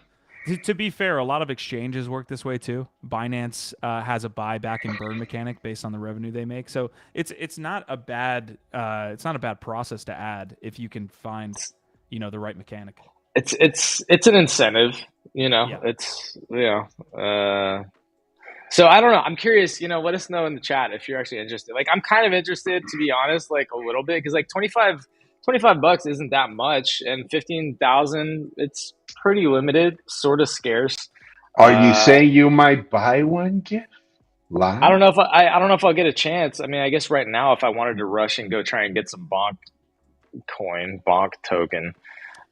To be fair, a lot of exchanges work this way too. Binance has a buy back and burn mechanic based on the revenue they make. So it's not a bad process to add if you can find the right mechanic. It's an incentive, Yeah. So I don't know. I'm curious, let us know in the chat if you're actually interested. Like, I'm kind of interested, to be honest, like a little bit, because like $25 isn't that much, and 15,000, it's pretty limited, sort of scarce. Are you saying you might buy one, Gift? I don't know if I don't know if I'll get a chance. I mean, I guess right now, if I wanted to rush and go try and get some BONK token,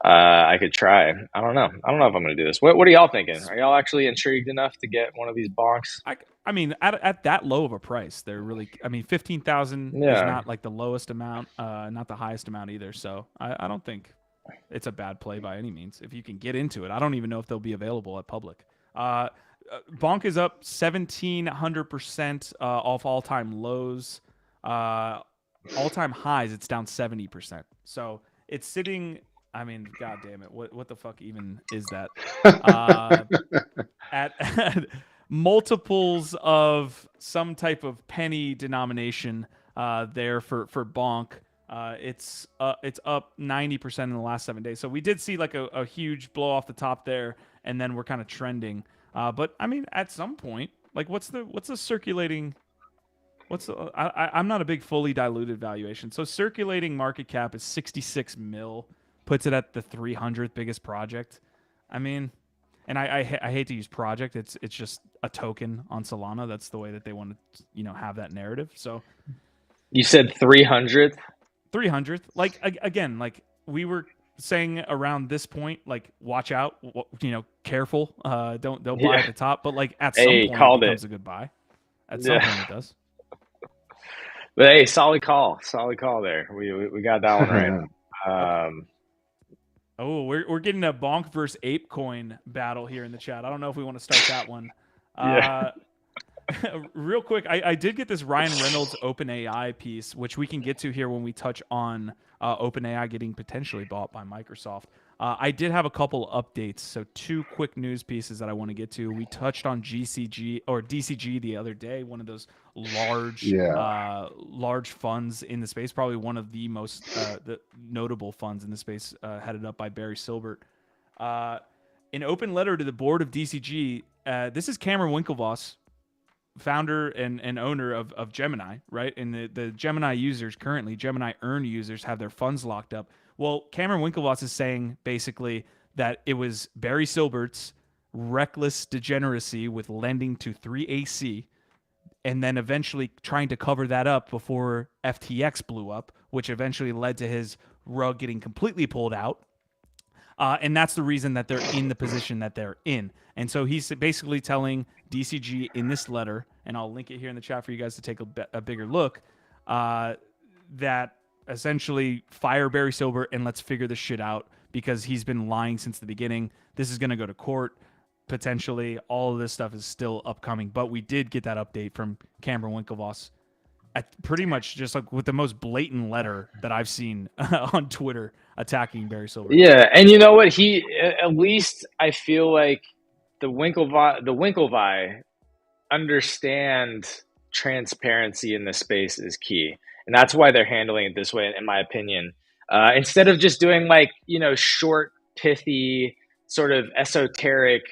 I could try. I don't know if I'm going to do this. What are y'all thinking? Are y'all actually intrigued enough to get one of these BONKs? I mean, at that low of a price, they're really. I mean, 15,000 is not like the lowest amount, not the highest amount either. So I don't think it's a bad play by any means if you can get into it. I don't even know if they'll be available at public. BONK is up 1,700% off all-time lows. All-time highs, it's down 70%. So it's sitting. I mean, god damn it, what the fuck even is that? At multiples of some type of penny denomination there for BONK. It's up 90% in the last 7 days. So we did see like a huge blow off the top there, and then we're kind of trending. But I mean, at some point, like what's the circulating? I'm not a big fully diluted valuation. So circulating market cap is 66 mil. Puts it at the 300th biggest project. I mean, and I hate to use project. It's just a token on Solana. That's the way that they want to have that narrative. So you said 300th. 300th. Like again, like we were saying around this point, like watch out. Careful. Don't buy at the top. But like at some point, it becomes a good buy. At some point, it does. But hey, solid call there. We got that one right. Oh, we're getting a BONK versus ApeCoin battle here in the chat. I don't know if we want to start that one. Real quick, I did get this Ryan Reynolds OpenAI piece, which we can get to here when we touch on OpenAI getting potentially bought by Microsoft. I did have a couple updates, so 2 quick news pieces that I want to get to. We touched on DCG the other day, one of those large funds in the space, probably one of the most notable funds in the space, headed up by Barry Silbert. An open letter to the board of DCG. This is Cameron Winklevoss, founder and owner of Gemini, right? And the Gemini users currently, Gemini Earn users, have their funds locked up. Well, Cameron Winklevoss is saying basically that it was Barry Silbert's reckless degeneracy with lending to 3AC, and then eventually trying to cover that up before FTX blew up, which eventually led to his rug getting completely pulled out. And that's the reason that they're in the position that they're in. And so he's basically telling DCG in this letter, and I'll link it here in the chat for you guys to take a bigger look, that essentially fire Barry Silbert and let's figure this shit out, because he's been lying since the beginning. This is going to go to court. Potentially, all of this stuff is still upcoming. But we did get that update from Cameron Winklevoss pretty much just like with the most blatant letter that I've seen on Twitter attacking Barry Silver. Yeah, and you know what? He at least I feel like the Winklevi understand transparency in this space is key, and that's why they're handling it this way, in my opinion. Instead of just doing like short, pithy, sort of esoteric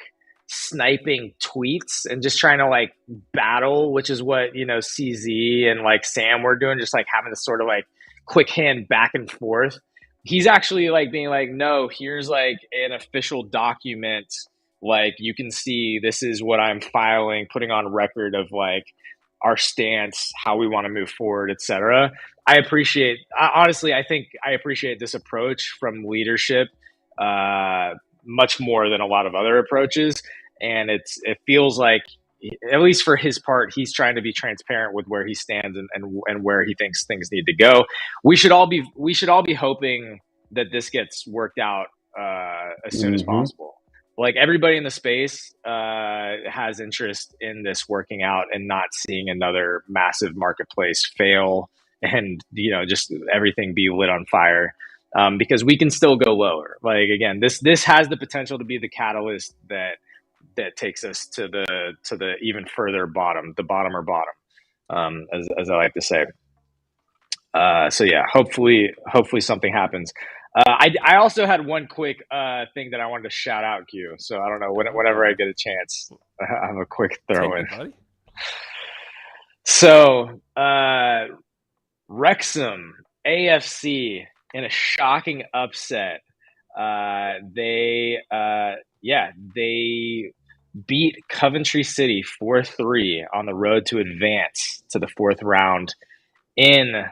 sniping tweets and just trying to like battle, which is what CZ and like Sam were doing, just like having this sort of like quick hand back and forth. He's actually like being like, no, here's like an official document, like you can see this is what I'm filing, putting on record of like our stance, how we want to move forward, etc. Honestly, I think I appreciate this approach from leadership much more than a lot of other approaches. And it feels like, at least for his part, he's trying to be transparent with where he stands and where he thinks things need to go. We should all be hoping that this gets worked out as soon as possible. Like everybody in the space has interest in this working out and not seeing another massive marketplace fail and just everything be lit on fire. Because we can still go lower. Like again, this has the potential to be the catalyst that takes us to the even further bottom, the bottom or bottom, as I like to say. So yeah, hopefully something happens. I also had one quick thing that I wanted to shout out, Q. So I don't know, whenever I get a chance, I have a quick throw in. Buddy. So Wrexham AFC in a shocking upset. They beat Coventry City 4-3 on the road to advance to the fourth round in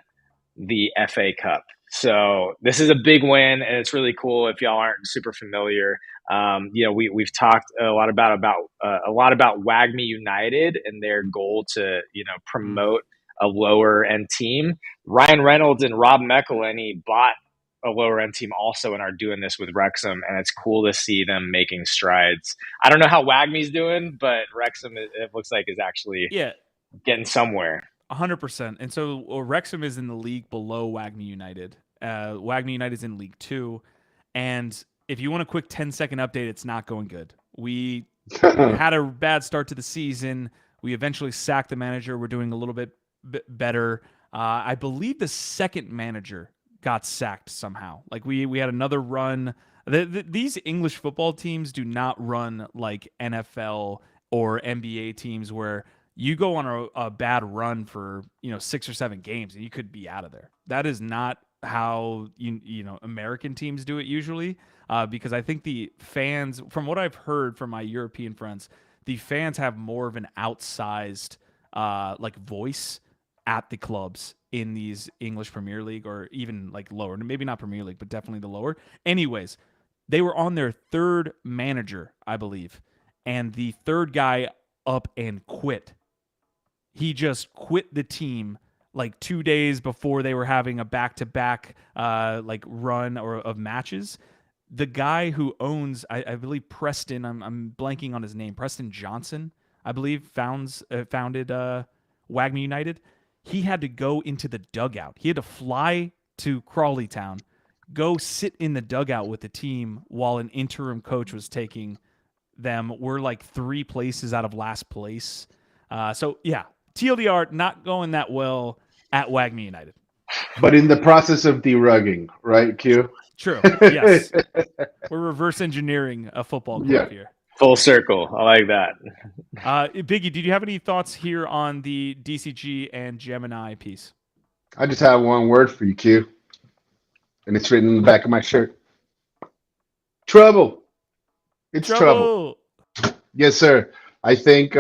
the FA Cup. So this is a big win, and it's really cool. If y'all aren't super familiar, we've talked a lot about WAGMI United and their goal to promote a lower end team. Ryan Reynolds and Rob McElhenney bought a lower end team also and are doing this with Wrexham, and it's cool to see them making strides. I don't know how WAGMI's doing, but Wrexham it looks like is actually getting somewhere. 100%. And so Wrexham is in the league below WAGMI United. WAGMI United is in League 2. And if you want a quick 10-second update, it's not going good. We had a bad start to the season. We eventually sacked the manager. We're doing a little bit better. I believe the second manager got sacked somehow. Like we had another run. These English football teams do not run like NFL or NBA teams where you go on a bad run for 6 or 7 games and you could be out of there. That is not how American teams do it usually, because I think the fans, from what I've heard from my European friends, the fans have more of an outsized like voice at the clubs in these English Premier League or even like lower, maybe not Premier League, but definitely the lower. Anyways, they were on their third manager, I believe, and the third guy up and quit. He just quit the team like 2 days before they were having a back-to-back like run of matches. The guy who owns, I believe Preston, I'm blanking on his name, Preston Johnson, I believe, founded WAGMI United. He had to go into the dugout. He had to fly to Crawley Town, go sit in the dugout with the team while an interim coach was taking them. We're like 3 places out of last place. So yeah, TLDR not going that well at WAGMI United. But in the process of derugging, right, Q? True. Yes. We're reverse engineering a football club here. Full circle. I like that. Biggie, did you have any thoughts here on the DCG and Gemini piece? I just have one word for you, Q. And it's written in the back of my shirt. Trouble. It's trouble. Yes, sir. I think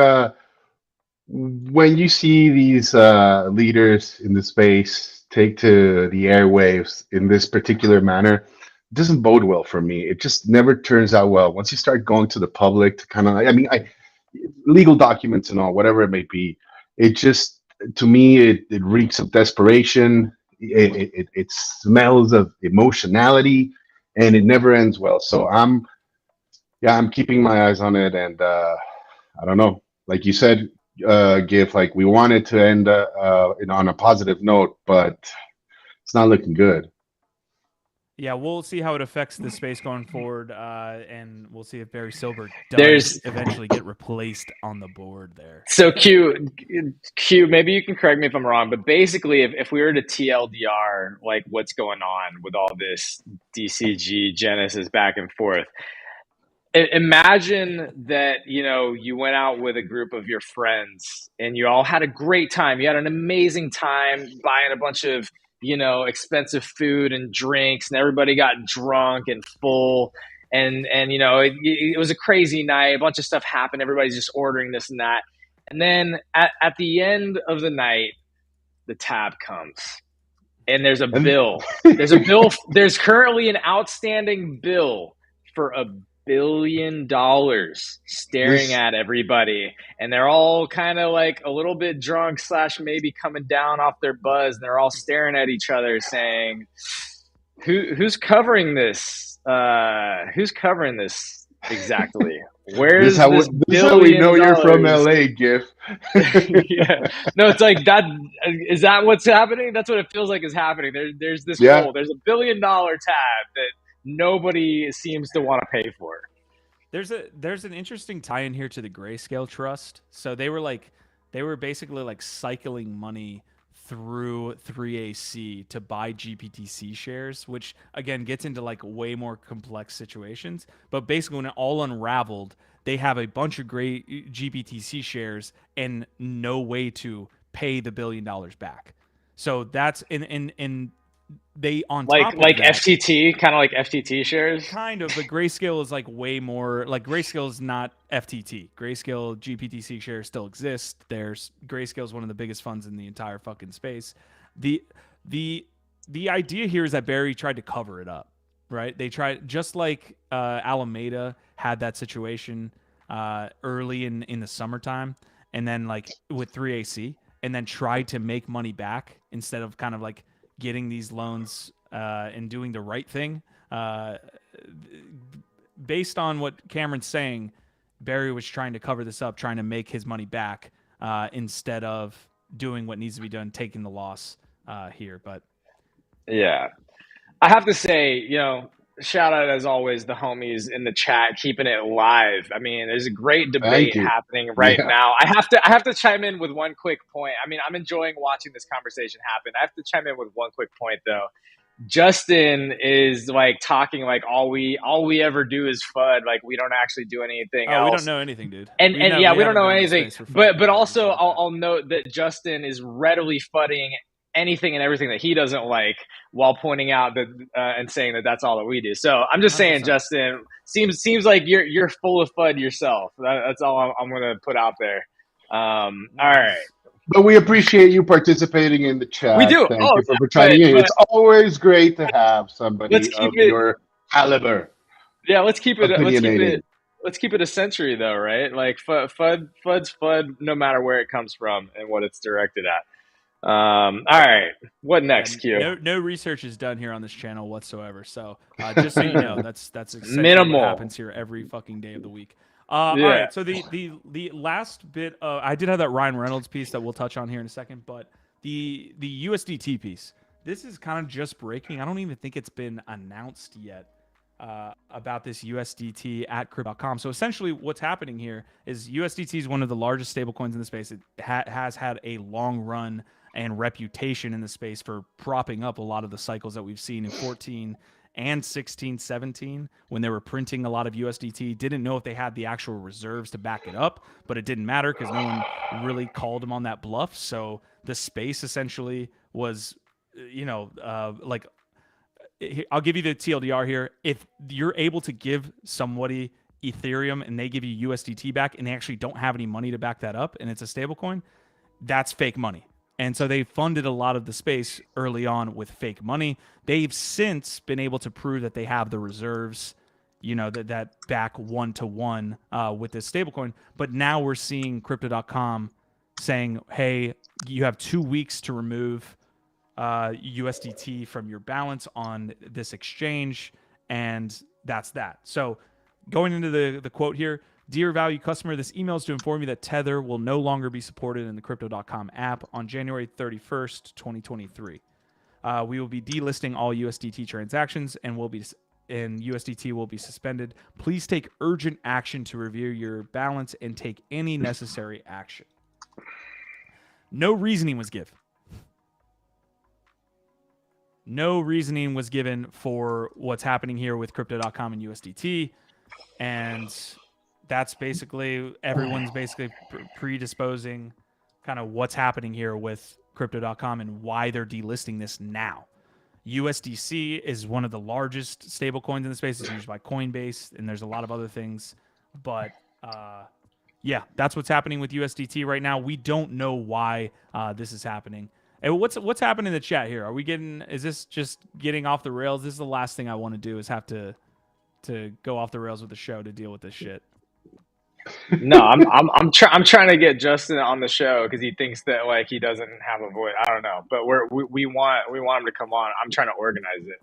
when you see these leaders in the space take to the airwaves in this particular manner, it doesn't bode well for me. It just never turns out well. Once you start going to the public to kind of, legal documents and all, whatever it may be, it just, to me, it reeks of desperation. It smells of emotionality, and it never ends well. So I'm keeping my eyes on it, and I don't know. Like you said, GIF. Like we wanted to end on a positive note, but it's not looking good. Yeah, we'll see how it affects the space going forward, and we'll see if Barry Silbert does There's eventually get replaced on the board there. so Q. Maybe you can correct me if I'm wrong, but basically, if we were to TLDR like what's going on with all this DCG Genesis back and forth, imagine that you went out with a group of your friends and you all had a great time. You had an amazing time buying a bunch of expensive food and drinks, and everybody got drunk and full, and it was a crazy night. A bunch of stuff happened. Everybody's just ordering this and that, and then at the end of the night, the tab comes. And there's a bill. There's currently an outstanding bill for $1 billion staring at everybody, and they're all kind of like a little bit drunk / maybe coming down off their buzz, and they're all staring at each other saying, who's covering this? Who's covering this exactly? Where's this $1 billion? This is how we know you're from LA, GIF. Yeah. No, it's like that. Is that what's happening? That's what it feels like is happening. There's this role. There's $1 billion tab that nobody seems to want to pay for. There's an interesting tie-in here to the Grayscale Trust. So they were basically like cycling money through 3AC to buy GPTC shares, which again gets into like way more complex situations. But basically, when it all unraveled, they have a bunch of great GPTC shares and no way to pay the $1 billion back. So that's in they on top of like that, FTT, kind of like FTT shares. Kind of, but Grayscale is like way more like Grayscale is not FTT. Grayscale GPTC shares still exist. Grayscale is one of the biggest funds in the entire fucking space. The idea here is that Barry tried to cover it up, right? They tried, just like Alameda had that situation early in the summertime, and then like with 3AC, and then tried to make money back instead of kind of like getting these loans and doing the right thing. Based on what Cameron's saying, Barry was trying to cover this up, trying to make his money back instead of doing what needs to be done, taking the loss here. But yeah, I have to say, shout out as always the homies in the chat keeping it live. I mean, there's a great debate happening right now. I have to chime in with one quick point. I mean, I'm enjoying watching this conversation happen. I have to chime in with one quick point though. Justin is like talking like all we ever do is FUD, like we don't actually do anything else. We don't know anything, dude. And we don't know anything. But also I'll note that Justin is readily FUDding anything and everything that he doesn't like, while pointing out that and saying that that's all that we do. So I'm just saying, 100%. Justin, seems like you're full of FUD yourself. That's all I'm going to put out there. All right. But we appreciate you participating in the chat. We do. Thank you for chiming in. It's always great to have somebody of your caliber. Yeah, let's keep it. Let's keep it a century though, right? Like FUD's FUD, no matter where it comes from and what it's directed at. All right, what next, Q? No research is done here on this channel whatsoever. So just so you know, that's essentially minimal. What happens here every fucking day of the week. All right, so the last bit, I did have that Ryan Reynolds piece that we'll touch on here in a second, but the USDT piece, this is kind of just breaking. I don't even think it's been announced yet about this USDT at crypto.com. So essentially what's happening here is USDT is one of the largest stablecoins in the space. It has had a long run and reputation in the space for propping up a lot of the cycles that we've seen in 14 and 16, 17, when they were printing a lot of USDT. Didn't know if they had the actual reserves to back it up, but it didn't matter because no one really called them on that bluff. So the space essentially was, like, I'll give you the TLDR here. If you're able to give somebody Ethereum and they give you USDT back and they actually don't have any money to back that up and it's a stablecoin, that's fake money. And so they funded a lot of the space early on with fake money. They've since been able to prove that they have the reserves, that back one-to-one with this stablecoin. But now we're seeing Crypto.com saying, hey, you have 2 weeks to remove USDT from your balance on this exchange, and that's that. So going into the quote here, Dear value customer, this email is to inform you that Tether will no longer be supported in the Crypto.com app on January 31st, 2023. We will be delisting all USDT transactions and USDT will be suspended. Please take urgent action to review your balance and take any necessary action. No reasoning was given. No reasoning was given for what's happening here with Crypto.com and USDT. And that's basically, everyone's basically predisposing kind of what's happening here with Crypto.com and why they're delisting this now. USDC is one of the largest stable coins in the space. It's used by Coinbase, and there's a lot of other things. But yeah, that's what's happening with USDT right now. We don't know why this is happening. And what's happening in the chat here? Is this just getting off the rails? This is the last thing I want to do, is have to go off the rails with the show to deal with this shit. No, I'm trying to get Justin on the show because he thinks that like he doesn't have a voice. I don't know, but we want him to come on. I'm trying to organize it.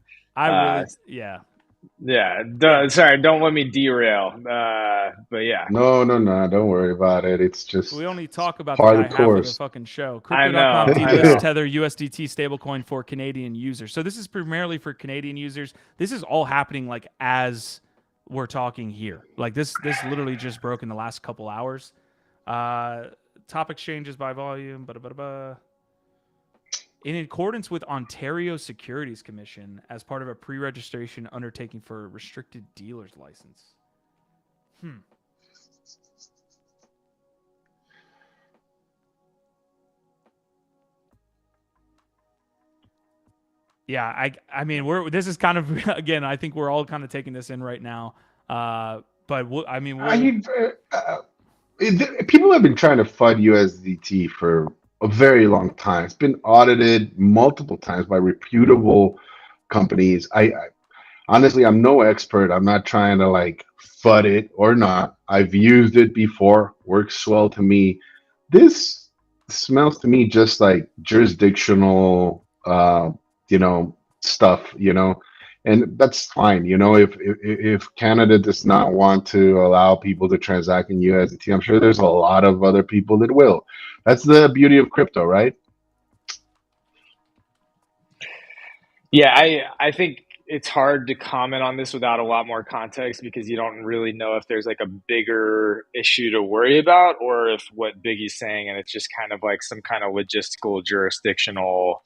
Sorry, don't let me derail. But yeah. No, don't worry about it. It's just we only talk about part the of guy the half of course. the fucking show. I Crypto.com know. delists Tether USDT stablecoin for Canadian users. So this is primarily for Canadian users. This is all happening like as we're talking here. Like this literally just broke in the last couple hours. Top exchanges by volume. In accordance with Ontario Securities Commission as part of a pre-registration undertaking for a restricted dealer's license. Yeah, I mean, this is kind of, again, I think we're all kind of taking this in right now. But people have been trying to FUD USDT for a very long time. It's been audited multiple times by reputable companies. I honestly, I'm no expert. I'm not trying to like FUD it or not. I've used it before. Works well to me. This smells to me just like jurisdictional stuff, and that's fine. If Canada does not want to allow people to transact in USDT, I'm sure there's a lot of other people that will. That's the beauty of crypto, right? Yeah, I think it's hard to comment on this without a lot more context because you don't really know if there's like a bigger issue to worry about or if what Biggie's saying and it's just kind of like some kind of logistical jurisdictional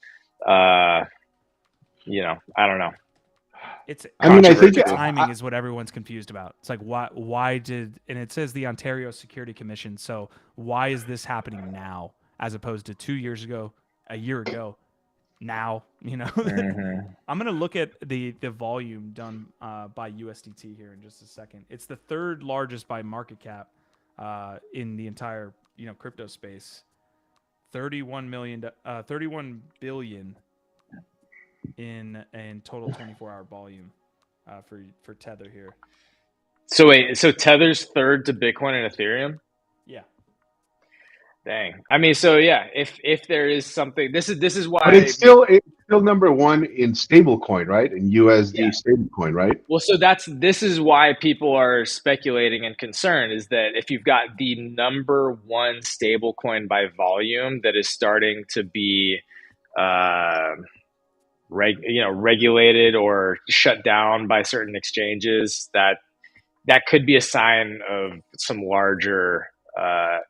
I don't know. I think the timing is what everyone's confused about. It's like why did, and it says the Ontario Security Commission. So why is this happening now as opposed to 2 years ago, a year ago, now? Mm-hmm. I'm gonna look at the volume done by USDT here in just a second. It's the third largest by market cap in the entire crypto space. 31 billion in total 24-hour volume for Tether here. So wait, so Tether's third to Bitcoin and Ethereum? Yeah. Dang. I mean, so yeah, if there is something, this is why. But it's still number one in stablecoin, right? In USD stablecoin, right? Well, so this is why people are speculating and concerned is that if you've got the number one stablecoin by volume that is starting to be regulated or shut down by certain exchanges, that could be a sign of some larger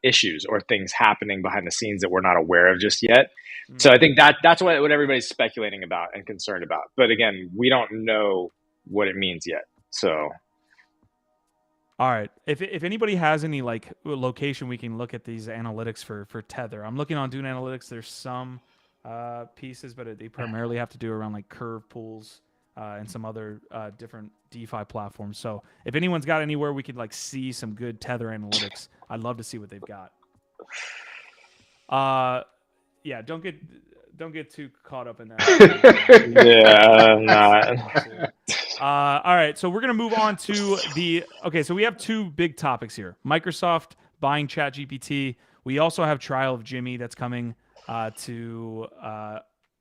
issues or things happening behind the scenes that we're not aware of just yet. Mm-hmm. So I think that's what everybody's speculating about and concerned about. But again, we don't know what it means yet. So, all right, if anybody has any like location we can look at these analytics for Tether. I'm looking on Dune Analytics. There's some pieces, but they primarily have to do around like curve pools and some other different DeFi platforms. So if anyone's got anywhere we could like see some good Tether analytics, I'd love to see what they've got. Yeah, don't get too caught up in that. Yeah, I'm not. All right, so we're gonna move on to so we have two big topics here: Microsoft buying ChatGPT. We also have Trial of Jimmy that's coming to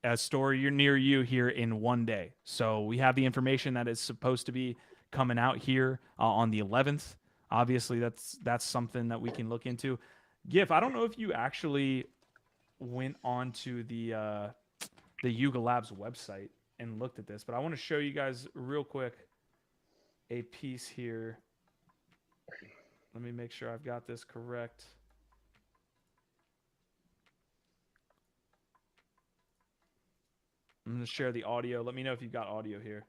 a store near you here in 1 day. So we have the information that is supposed to be coming out here on the 11th obviously that's something that we can look into. Gif, I don't know if you actually went onto the Yuga Labs website and looked at this, but I want to show you guys real quick a piece here. Let me make sure I've got this correct. I'm going to share the audio. Let me know if you've got audio here.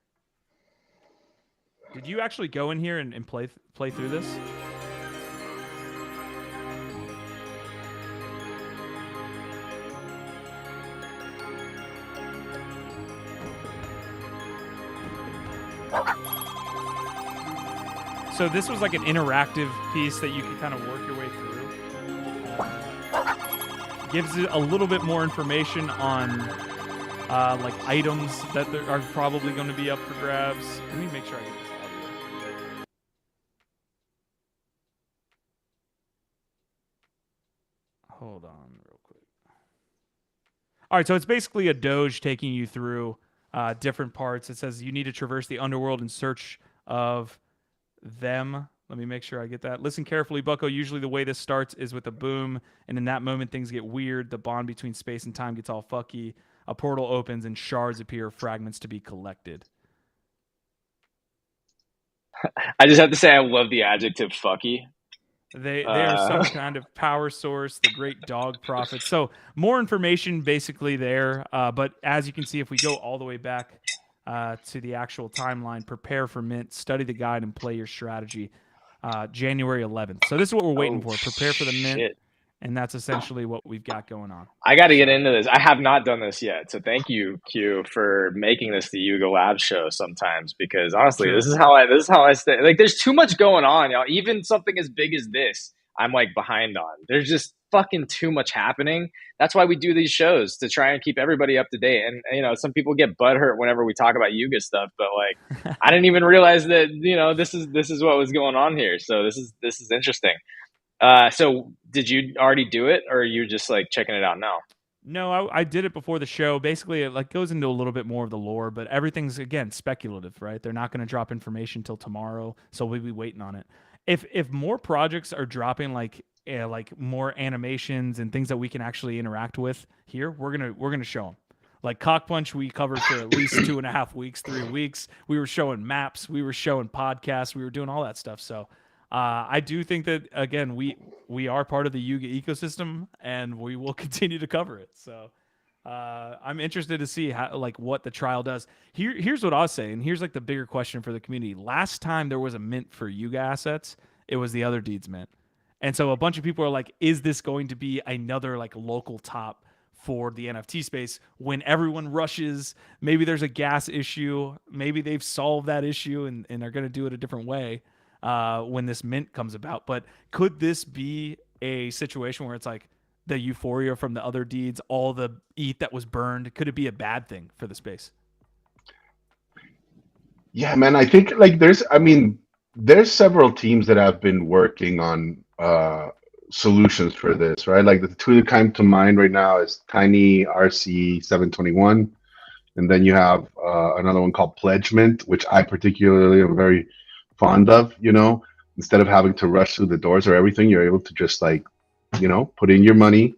Did you actually go in here and play through this? So this was like an interactive piece that you can kind of work your way through. Gives it a little bit more information on like items that are probably going to be up for grabs. Let me make sure I get this audio. Hold on real quick. All right, so it's basically a Doge taking you through different parts. It says you need to traverse the underworld in search of them. Let me make sure I get that. Listen carefully, Bucko. Usually the way this starts is with a boom, and in that moment things get weird. The bond between space and time gets all fucky. A portal opens and shards appear, fragments to be collected. I just have to say I love the adjective fucky. They are some kind of power source, the great dog prophet. So more information basically there. But as you can see, if we go all the way back to the actual timeline, prepare for mint, study the guide, and play your strategy. January 11th. So this is what we're waiting for. Prepare for the mint. Shit. And that's essentially what we've got going on. I got to get into this. I have not done this yet. So thank you, Q, for making this the Yuga Lab show sometimes, because honestly, this is how I stay. Like, there's too much going on, y'all. Even something as big as this, I'm like behind on. There's just fucking too much happening. That's why we do these shows, to try and keep everybody up to date. And, you know, some people get butthurt whenever we talk about Yuga stuff, but like, I didn't even realize that, you know, this is what was going on here. So this is interesting. So did you already do it, or are you just like checking it out now? No, I did it before the show. Basically, it like goes into a little bit more of the lore, but everything's again speculative, right? They're not going to drop information till tomorrow, so we'll be waiting on it. If more projects are dropping like more animations and things that we can actually interact with here, we're gonna show them. Like Cock Punch, we covered for at least 2.5 weeks, 3 weeks. We were showing maps, we were showing podcasts, we were doing all that stuff. So. I do think that again we are part of the Yuga ecosystem, and we will continue to cover it. So I'm interested to see how what the trial does. Here's what I'll say, and here's like the bigger question for the community. Last time there was a mint for Yuga assets, it was the Other Deeds mint, and so a bunch of people are like, is this going to be another like local top for the NFT space when everyone rushes? Maybe there's a gas issue. Maybe they've solved that issue and are going to do it a different way. When this mint comes about. But could this be a situation where it's like the euphoria from the Other Deeds, all the ETH that was burned? Could it be a bad thing for the space? Yeah, man, I think like there's several teams that have been working on solutions for this, right? Like the two that come to mind right now is Tiny RC 721, and then you have another one called Pledgement, which I particularly am very fond of. You know, instead of having to rush through the doors or everything, you're able to just like, you know, put in your money,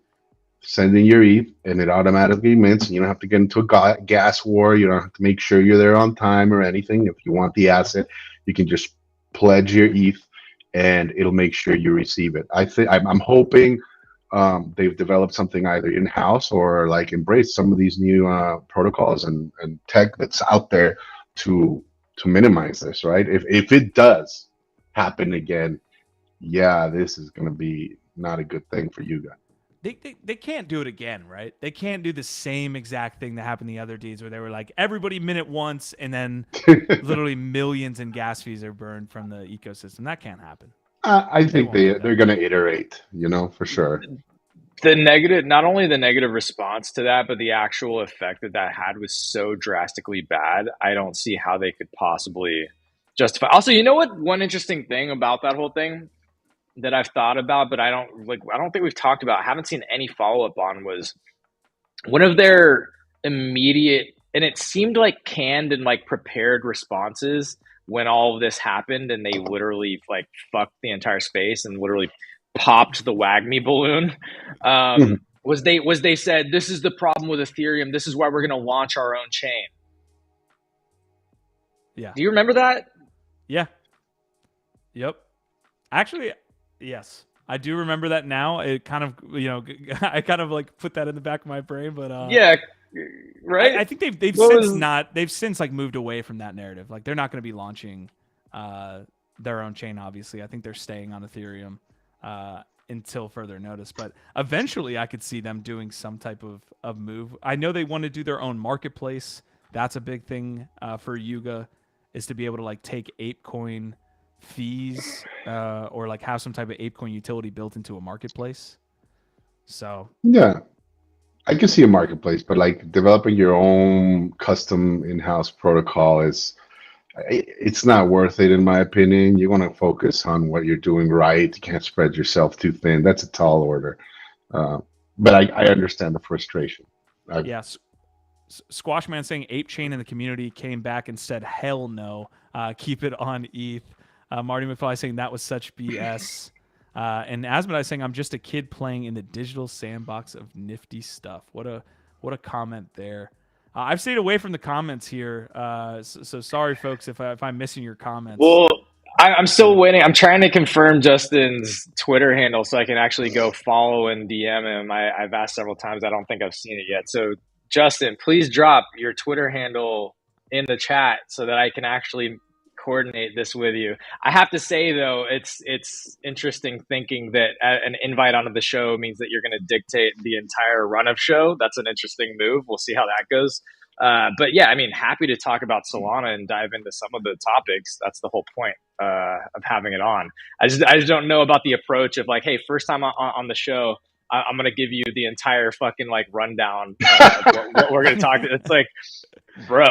send in your ETH, and it automatically mints, and you don't have to get into a gas war. You don't have to make sure you're there on time or anything. If you want the asset, you can just pledge your ETH, and it'll make sure you receive it. I'm hoping they've developed something either in-house or like embrace some of these new protocols and tech that's out there to minimize this, right? If it does happen again, yeah, this is going to be not a good thing for you guys. They can't do it again, right? They can't do the same exact thing that happened in the Other Deeds, where they were like, everybody minute once, and then literally millions in gas fees are burned from the ecosystem. That can't happen. I think they're going to iterate, you know, for sure. The negative, not only the negative response to that, but the actual effect that had was so drastically bad. I don't see how they could possibly justify. Also, you know what? One interesting thing about that whole thing that I've thought about, but I don't think we've talked about, I haven't seen any follow-up on, was one of their immediate, and it seemed like canned and like prepared responses when all of this happened and they literally like fucked the entire space and literally popped the WAGMI balloon, was they said, this is the problem with Ethereum. This is why we're going to launch our own chain. Yeah. Do you remember that? Yeah. Yep. Actually, yes. I do remember that now. It kind of, I kind of like put that in the back of my brain, but yeah, right. I think they've since like moved away from that narrative. Like they're not going to be launching their own chain. Obviously, I think they're staying on Ethereum until further notice. But eventually, I could see them doing some type of move. I know they want to do their own marketplace. That's a big thing for Yuga, is to be able to like take ApeCoin fees or like have some type of ApeCoin utility built into a marketplace. So yeah, I can see a marketplace, but like developing your own custom in-house protocol it's not worth it in my opinion. You want to focus on what you're doing right. You can't spread yourself too thin. That's a tall order. But I understand the frustration. Yes. Squashman saying Ape Chain in the community came back and said, hell no, keep it on ETH. Marty McFly saying that was such BS. And Asmodai saying, I'm just a kid playing in the digital sandbox of nifty stuff. What a comment there. I've stayed away from the comments here. So sorry, folks, if I'm missing your comments. Well, I'm still waiting. I'm trying to confirm Justin's Twitter handle so I can actually go follow and DM him. I've asked several times. I don't think I've seen it yet. So Justin, please drop your Twitter handle in the chat so that I can actually coordinate this with you. I have to say though, it's interesting thinking that an invite onto the show means that you're going to dictate the entire run of show. That's an interesting move. We'll see how that goes. But yeah, I mean, happy to talk about Solana and dive into some of the topics. That's the whole point of having it on. I just don't know about the approach of like, hey, first time on the show, I'm going to give you the entire fucking like rundown of what we're going to talk. It's like, bro,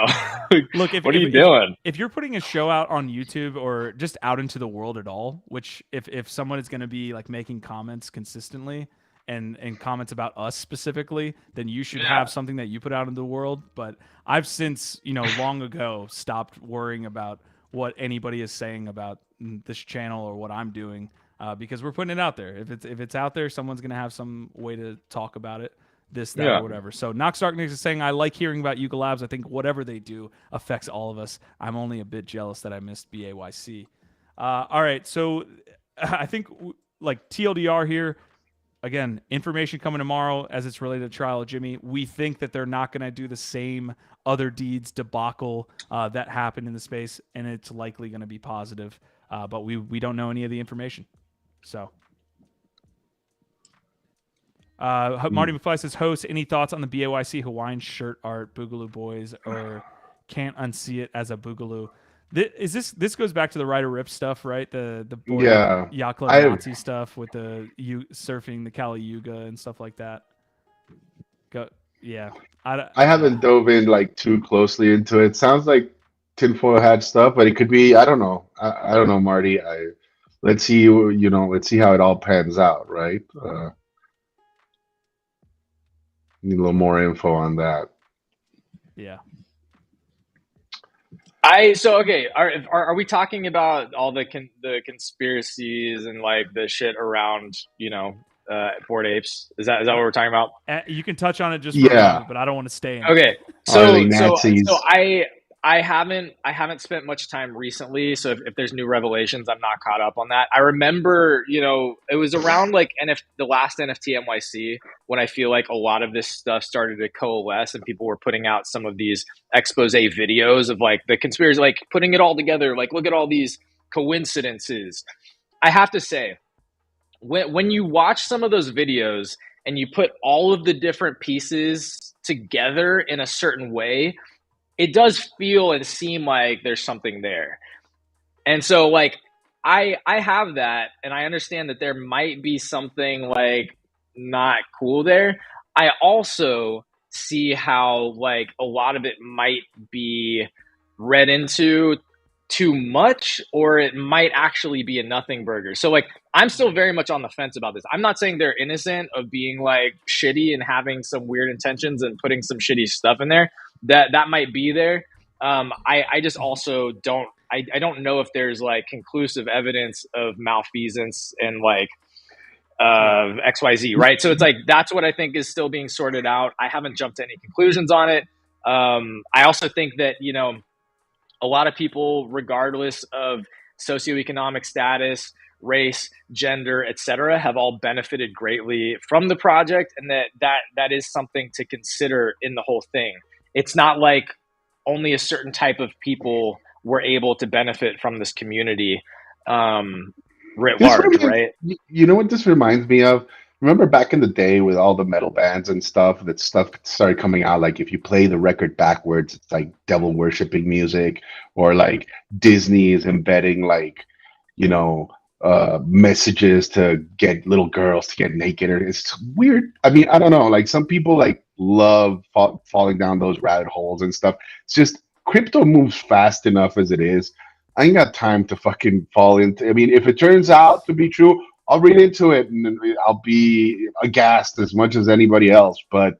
look, what are you doing? If you're putting a show out on YouTube or just out into the world at all, which if someone is going to be like making comments consistently and comments about us specifically, then you should have something that you put out into the world. But I've since, long ago stopped worrying about what anybody is saying about this channel or what I'm doing. Because we're putting it out there. If it's out there, someone's gonna have some way to talk about it, this, that, or whatever. So Nox Darkness is saying, I like hearing about Yuga Labs. I think whatever they do affects all of us. I'm only a bit jealous that I missed BAYC. All right, so I think like TLDR here. Again, information coming tomorrow as it's related to Trial of Jimmy. We think that they're not going to do the same other deeds debacle that happened in the space, and it's likely going to be positive. But we don't know any of the information. So, Marty McFly says, host, any thoughts on the BAYC Hawaiian shirt art, Boogaloo Boys, or can't unsee it as a Boogaloo? This goes back to the Ryder Rip stuff, right? The Yacht Club Nazi stuff with the surfing the Kali Yuga and stuff like that. I haven't dove in like too closely into it. Sounds like tinfoil hat stuff, but it could be, I don't know. I don't know, Marty. Let's see, let's see how it all pans out, right? Need a little more info on that. Yeah. Okay. Are we talking about all the conspiracies and like the shit around Bored Apes? Is that what we're talking about? You can touch on it just for a moment, but I don't want to stay in. Okay. So I haven't spent much time recently, so if there's new revelations, I'm not caught up on that. I remember, it was around like the last NFT NYC when I feel like a lot of this stuff started to coalesce and people were putting out some of these expose videos of like the conspiracy, like putting it all together, like look at all these coincidences. I have to say, when you watch some of those videos and you put all of the different pieces together in a certain way, it does feel and seem like there's something there. And so like I have that, and I understand that there might be something like not cool there. I also see how like a lot of it might be read into too much, or it might actually be a nothing burger. So like I'm still very much on the fence about this. I'm not saying they're innocent of being like shitty and having some weird intentions and putting some shitty stuff in there. That might be there. I just also don't I don't know if there's like conclusive evidence of malfeasance and like XYZ, right? So it's like that's what I think is still being sorted out. I haven't jumped to any conclusions on it. I also think that, you know, a lot of people, regardless of socioeconomic status, race, gender, etc., have all benefited greatly from the project, and that is something to consider in the whole thing. It's not like only a certain type of people were able to benefit from this community writ large, right? You know what this reminds me of? Remember back in the day with all the metal bands and stuff, that stuff started coming out. Like if you play the record backwards, it's like devil worshipping music, or like Disney is embedding like, you know, messages to get little girls to get naked. Or it's weird. I mean, I don't know. Like some people like love falling down those rabbit holes and stuff. It's just crypto moves fast enough as it is. I ain't got time to fucking fall into. I mean, if it turns out to be true, I'll read into it and I'll be aghast as much as anybody else. But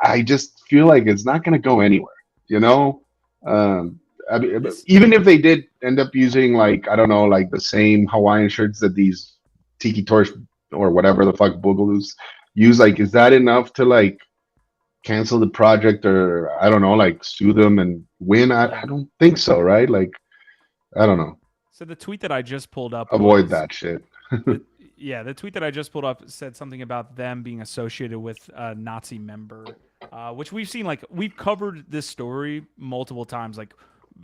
I just feel like it's not going to go anywhere. You know, I mean, even if they did end up using like, I don't know, like the same Hawaiian shirts that these Tiki Torch or whatever the fuck Boogaloos use, like, is that enough to like cancel the project, or I don't know, like sue them and win? I don't think so, right? Like, I don't know. So the tweet that I just pulled up Avoid that shit. Yeah, the tweet that I just pulled up said something about them being associated with a Nazi member, which we've seen. Like, we've covered this story multiple times. Like,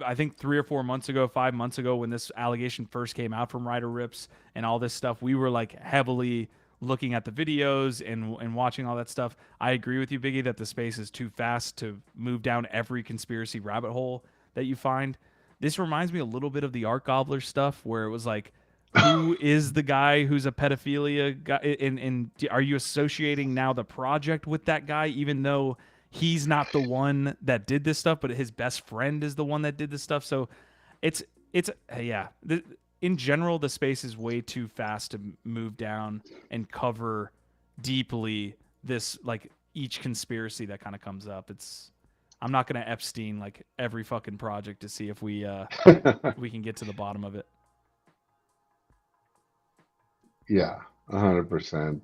I think 3 or 4 months ago, 5 months ago, when this allegation first came out from Ryder Rips and all this stuff, we were like heavily looking at the videos and watching all that stuff. I agree with you, Biggie, that the space is too fast to move down every conspiracy rabbit hole that you find. This reminds me a little bit of the Art Gobbler stuff, where it was like, who is the guy who's a pedophilia guy? And are you associating now the project with that guy, even though he's not the one that did this stuff, but his best friend is the one that did this stuff? So it's yeah. In general, the space is way too fast to move down and cover deeply this, like, each conspiracy that kind of comes up. I'm not going to Epstein like every fucking project to see if we we can get to the bottom of it. Yeah, 100%.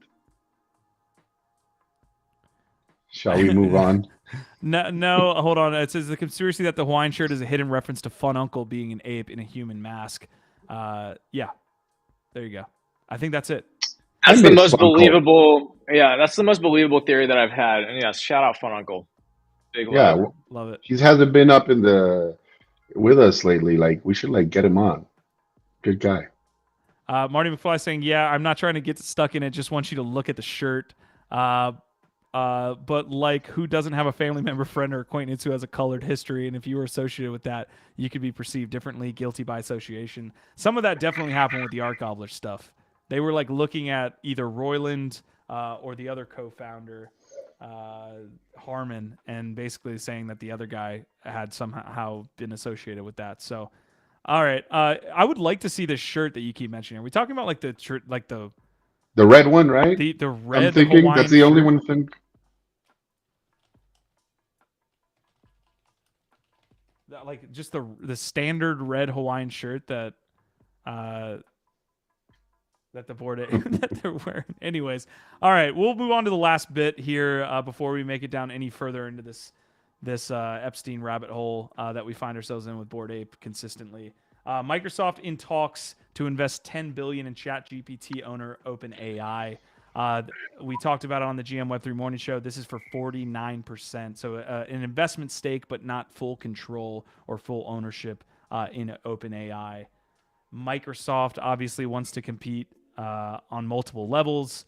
Shall we move on? No, hold on. It says the conspiracy that the Hawaiian shirt is a hidden reference to Fun Uncle being an ape in a human mask. Yeah, there you go. I think that's it. That's the most believable. Yeah, that's the most believable theory that I've had. And yes, shout out Fun Uncle. Big love. Love it. He hasn't been up with us lately. Like, we should like get him on. Good guy. Marty McFly saying, yeah, I'm not trying to get stuck in it. Just want you to look at the shirt. But like, who doesn't have a family member, friend, or acquaintance who has a colored history? And if you were associated with that, you could be perceived differently, guilty by association. Some of that definitely happened with the Art Gobbler stuff. They were like looking at either Royland or the other co-founder, Harmon, and basically saying that the other guy had somehow been associated with that. So, all right, I would like to see this shirt that you keep mentioning. Are we talking about like the shirt, like the red one, right? The red. I'm thinking Hawaiian that's the only shirt. one. I think. Like just the standard red Hawaiian shirt that the board that they're wearing. Anyways, all right, we'll move on to the last bit here before we make it down any further into this Epstein rabbit hole that we find ourselves in with Bored Ape consistently. Microsoft in talks to invest $10 billion in ChatGPT owner OpenAI. We talked about it on the GM Web3 Morning Show. This is for 49%. So an investment stake, but not full control or full ownership in OpenAI. Microsoft obviously wants to compete on multiple levels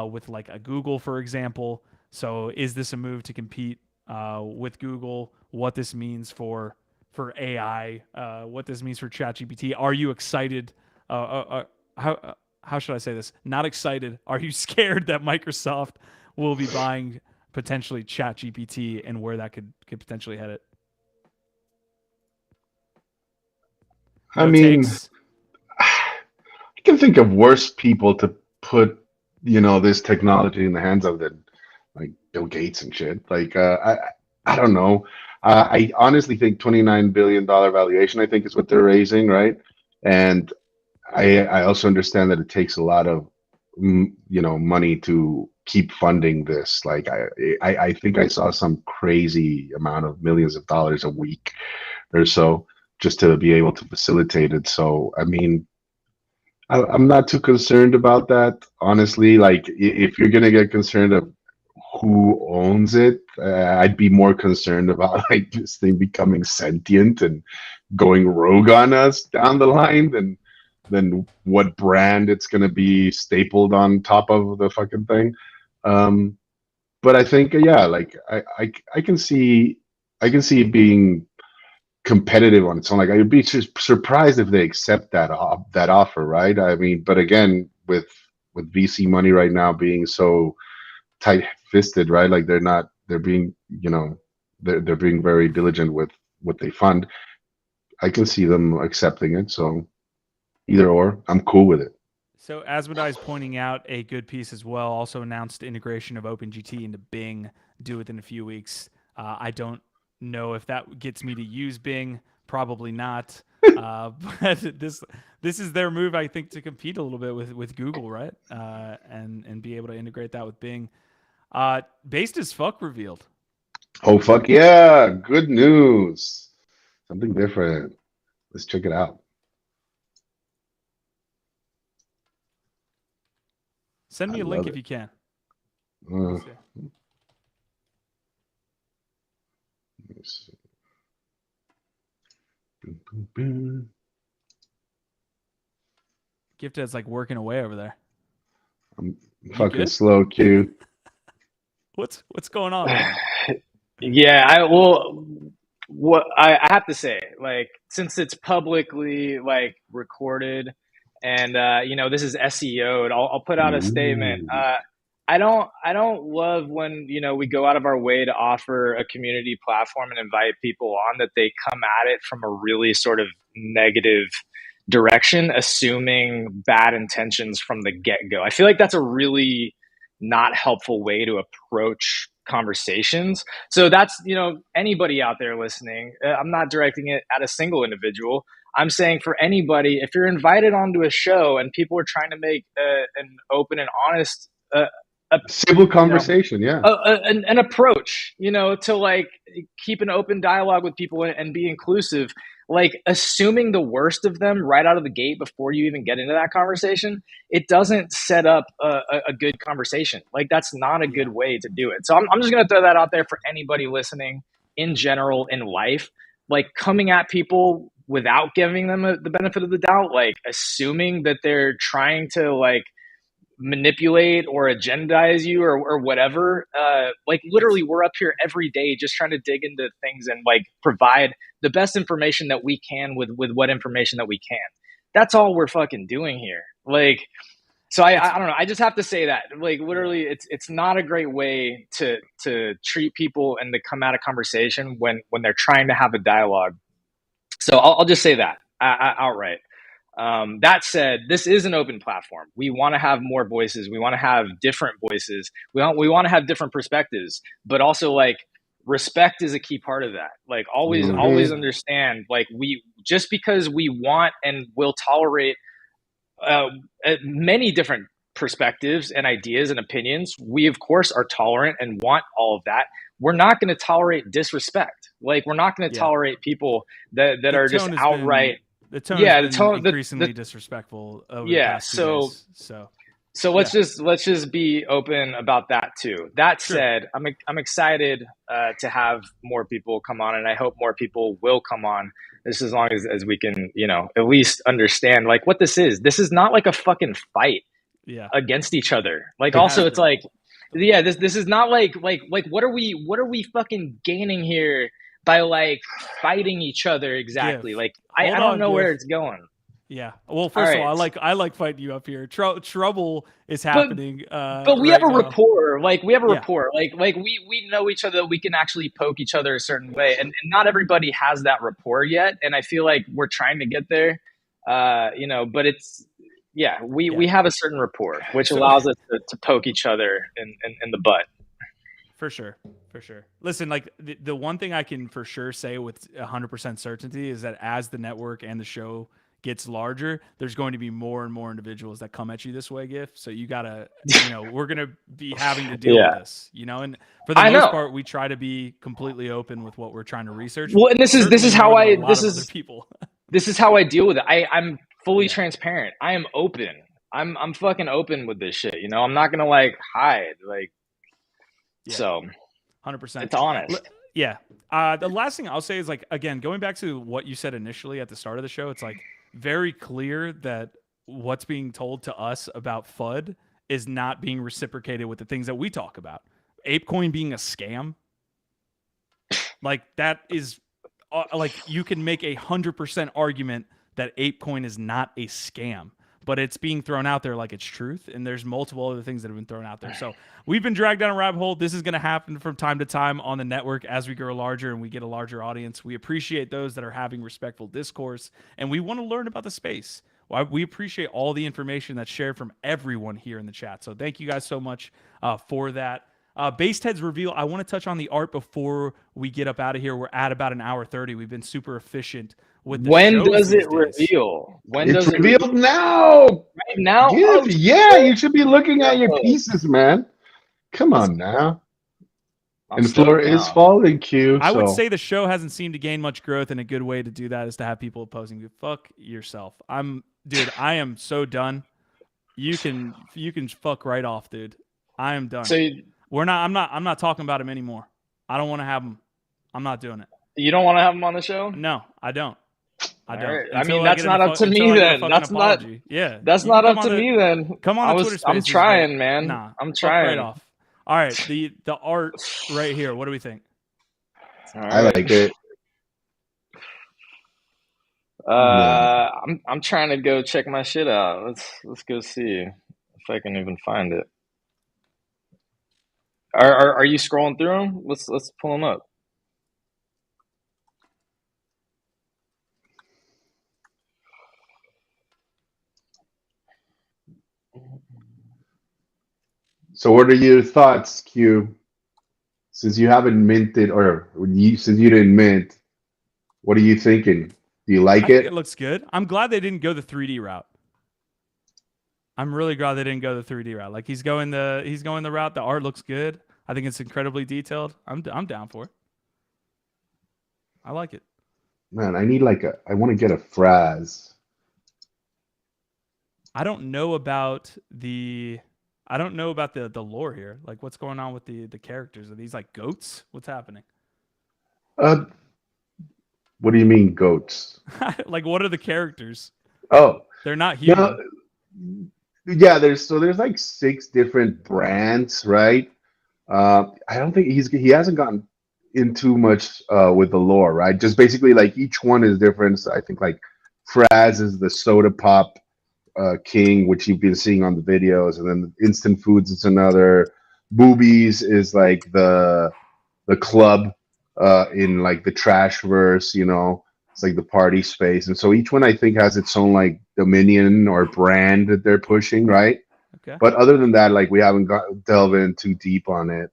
with like a Google, for example. So is this a move to compete with Google? What this means for AI? What this means for ChatGPT? Are you excited? How should I say this? Not excited. Are you scared that Microsoft will be buying potentially ChatGPT and where that could potentially head it? I mean, I can think of worse people to put, this technology in the hands of than like Bill Gates and shit. Like, I don't know. I honestly think $29 billion valuation, I think, is what they're raising, right? And I also understand that it takes a lot of money to keep funding this. Like I think I saw some crazy amount of millions of dollars a week or so just to be able to facilitate it. So I mean, I'm not too concerned about that, honestly. Like if you're gonna get concerned of who owns it, I'd be more concerned about like this thing becoming sentient and going rogue on us down the line than what brand it's going to be stapled on top of the fucking thing. But I think yeah, like I can see it being competitive on its own. Like I'd be surprised if they accept that offer, right? I mean, but again, with VC money right now being so tight-fisted, right? Like they're being they're being very diligent with what they fund. I can see them accepting it. So either or, I'm cool with it. So Asmodai is pointing out a good piece as well. Also announced integration of OpenGT into Bing due within a few weeks. I don't know if that gets me to use Bing. Probably not. But this is their move, I think, to compete a little bit with Google, right? And be able to integrate that with Bing. Based as fuck revealed. Oh fuck yeah! Good news. Something different. Let's check it out. Send me a link if you can. Let me see. Boom, boom, boom. Gifted's like working away over there. I'm fucking slow, Q. What's going on, man? Yeah, what I have to say, like, since it's publicly like recorded, and this is SEO'd, I'll put out a statement. I don't love when we go out of our way to offer a community platform and invite people on that they come at it from a really sort of negative direction, assuming bad intentions from the get-go. I feel like that's a really not helpful way to approach conversations. So that's, anybody out there listening, I'm not directing it at a single individual. I'm saying for anybody, if you're invited onto a show and people are trying to make an open and honest civil conversation, an approach, to like keep an open dialogue with people and be inclusive, like assuming the worst of them right out of the gate before you even get into that conversation, it doesn't set up a good conversation. Like that's not a good way to do it. So I'm just going to throw that out there for anybody listening in general in life, like coming at people without giving them the benefit of the doubt, like assuming that they're trying to like manipulate or agendize you or whatever. Like literally we're up here every day just trying to dig into things and like provide the best information that we can with what information that we can. That's all we're fucking doing here. Like, so I don't know. I just have to say that, like, literally, it's not a great way to treat people and to come at a conversation when they're trying to have a dialogue. So I'll just say that outright. That said, this is an open platform. We want to have more voices. We want to have different voices. We want to have different perspectives, but also like respect is a key part of that. Like always understand, like we, just because we want and will tolerate many different perspectives and ideas and opinions, we of course are tolerant and want all of that. We're not going to tolerate disrespect. Like we're not going to tolerate people that are just outright. The tone has been increasingly disrespectful over the past 2 days. So let's just be open about that too. That said, I'm excited to have more people come on, and I hope more people will come on. Just as long as we can, at least understand like what this is. This is not like a fucking fight against each other. Like also it's like, this is not like what are we fucking gaining here by like fighting each other exactly? Like I don't know where it's going. Yeah. Well, first of all, I like fighting you up here. Trouble is happening. But we have a rapport. Like we have a rapport. Like we know each other. We can actually poke each other a certain way, and not everybody has that rapport yet. And I feel like we're trying to get there. But it's we have a certain rapport, which allows us to poke each other in the butt. For sure. Listen, like the one thing I can for sure say with 100% certainty is that as the network and the show gets larger, there's going to be more and more individuals that come at you this way, GIF. So you gotta, we're gonna be having to deal with this, and for the I most know. part, we try to be completely open with what we're trying to research. Well, and this is how I people. This is how I deal with it. I'm fully transparent. I am open. I'm fucking open with this shit. I'm not gonna like hide. Like, so 100%. it's honest. Yeah. The last thing I'll say is, like, again, going back to what you said initially at the start of the show, it's like very clear that what's being told to us about FUD is not being reciprocated with the things that we talk about. ApeCoin being a scam, like that is like you can make 100% argument that ApeCoin is not a scam, but it's being thrown out there like it's truth. And there's multiple other things that have been thrown out there. So we've been dragged down a rabbit hole. This is going to happen from time to time on the network as we grow larger and we get a larger audience. We appreciate those that are having respectful discourse, and we want to learn about the space. We appreciate all the information that's shared from everyone here in the chat. So thank you guys so much for that. BasedHeads Reveal, I want to touch on the art before we get up out of here. We're at about an hour 30. We've been super efficient with the When shows does these it days. reveal? When It's does it revealed now. right now? Yeah, yeah, you should be looking at your pieces, man. Come on now. And the floor is falling, Q. I would say the show hasn't seemed to gain much growth, and a good way to do that is to have people opposing you. Fuck yourself. Dude, I am so done. You can fuck right off, dude. I am done. So I'm not talking about him anymore. I don't want to have him. I'm not doing it. You don't want to have him on the show? No, I don't. Right. I mean, that's not up to me then. That's not up to me then. Come on the Twitter Spaces. I'm trying, man. Nah, I'm trying. Right off. All right, the art right here. What do we think? I like it. I'm trying to go check my shit out. Let's go see if I can even find it. Are you scrolling through them? Let's pull them up. So what are your thoughts, Q? Since you haven't minted, since you didn't mint, what are you thinking? Do you like it? I think it looks good. I'm glad they didn't go the 3D route. I'm really glad they didn't go the 3D route. Like he's going the route. The art looks good. I think it's incredibly detailed. I'm down for it. I like it. Man, I want to get a Fraz. I don't know about the lore here. Like what's going on with the characters? Are these like goats? What's happening? What do you mean goats? Like what are the characters? Oh, they're not human. Yeah, there's like 6 different brands, right? I don't think he hasn't gotten into much with the lore, right? Just basically like each one is different. So I think like Fraz is the soda pop king, which you've been seeing on the videos, and then Instant Foods is another. Boobies is like the club in like the trash verse, it's like the party space. And so each one I think has its own like dominion or brand that they're pushing, right? Okay. But other than that, like we haven't delved in too deep on it.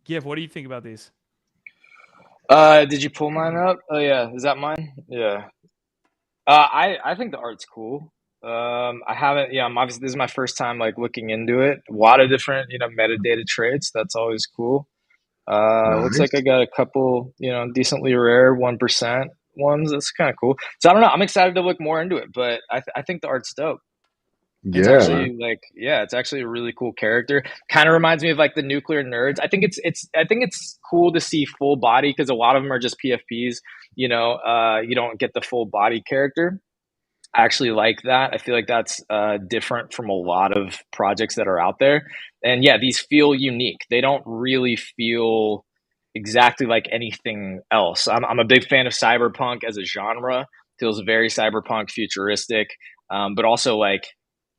Giv, what do you think about these? Did you pull mine up? Oh yeah, is that mine? Yeah. I think the art's cool. I haven't. Yeah, obviously this is my first time like looking into it. A lot of different metadata traits. That's always cool. Nice. Looks like I got a couple decently rare 1% ones. That's kind of cool. So I don't know. I'm excited to look more into it, but I think the art's dope. It's actually it's actually a really cool character. Kind of reminds me of like the Nuclear Nerds. I think it's cool to see full body because a lot of them are just PFPs. You don't get the full body character. I actually like that. I feel like that's different from a lot of projects that are out there. And yeah, these feel unique. They don't really feel exactly like anything else. I'm a big fan of cyberpunk as a genre. Feels very cyberpunk, futuristic, but also like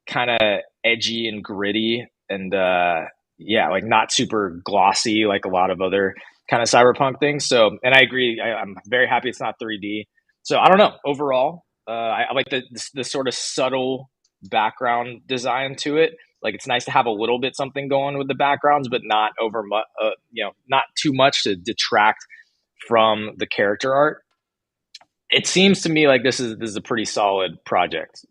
kind of edgy and gritty and like not super glossy like a lot of other kind of cyberpunk things. So, and I agree. I'm very happy it's not 3D. So I don't know. Overall, I like the sort of subtle background design to it. Like it's nice to have a little bit something going with the backgrounds, but not not too much to detract from the character art. It seems to me like this is a pretty solid project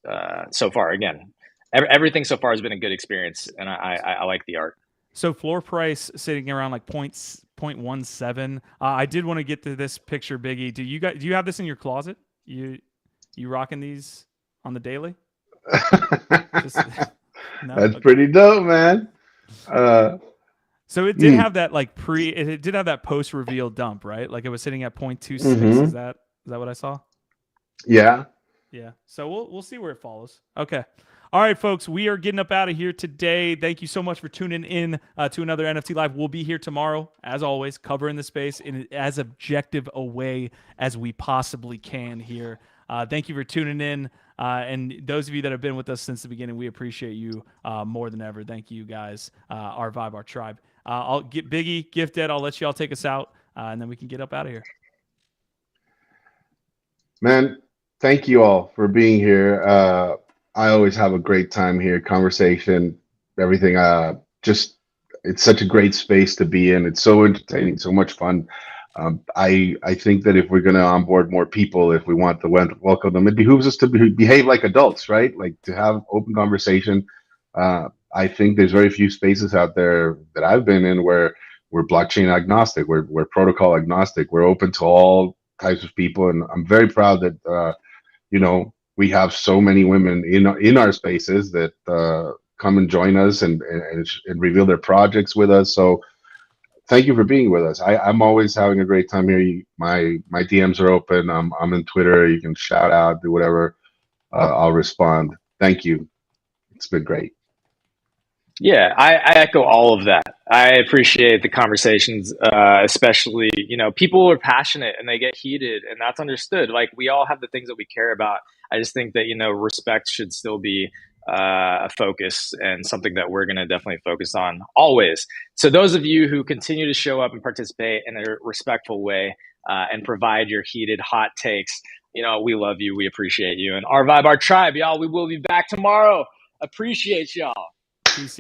so far. Again, everything so far has been a good experience, and I like the art. So floor price sitting around like 0.17. I did want to get to this picture, Biggie. Do you have this in your closet? You rocking these on the daily? No? That's Okay. pretty dope, man. So it did have that like it did have that post reveal dump, right? Like it was sitting at 0.26. Mhm. Is that what I saw? Yeah. Yeah. So we'll see where it follows. Okay. All right, folks, we are getting up out of here today. Thank you so much for tuning in to another NFT Live. We'll be here tomorrow, as always, covering the space in as objective a way as we possibly can here. Thank you for tuning in. And those of you that have been with us since the beginning, we appreciate you more than ever. Thank you, guys, our vibe, our tribe. I'll get Biggie, Gifted. I'll let you all take us out, and then we can get up out of here. Man, thank you all for being here. I always have a great time here. Conversation, everything. Just it's such a great space to be in. It's so entertaining, so much fun. I think that if we're going to onboard more people, if we want to welcome them, it behooves us to behave like adults, right? Like to have open conversation. I think there's very few spaces out there that I've been in where we're blockchain agnostic, we're protocol agnostic, we're open to all types of people, and I'm very proud that we have so many women in our spaces that come and join us and reveal their projects with us. So thank you for being with us. I'm always having a great time here. My DMs are open. I'm on Twitter. You can shout out, do whatever. I'll respond. Thank you. It's been great. Yeah, I echo all of that. I appreciate the conversations, especially, people are passionate and they get heated, and that's understood. Like, we all have the things that we care about. I just think that, respect should still be a focus and something that we're going to definitely focus on always. So those of you who continue to show up and participate in a respectful way and provide your heated, hot takes, we love you. We appreciate you. And our vibe, our tribe, y'all, we will be back tomorrow. Appreciate y'all. Peace.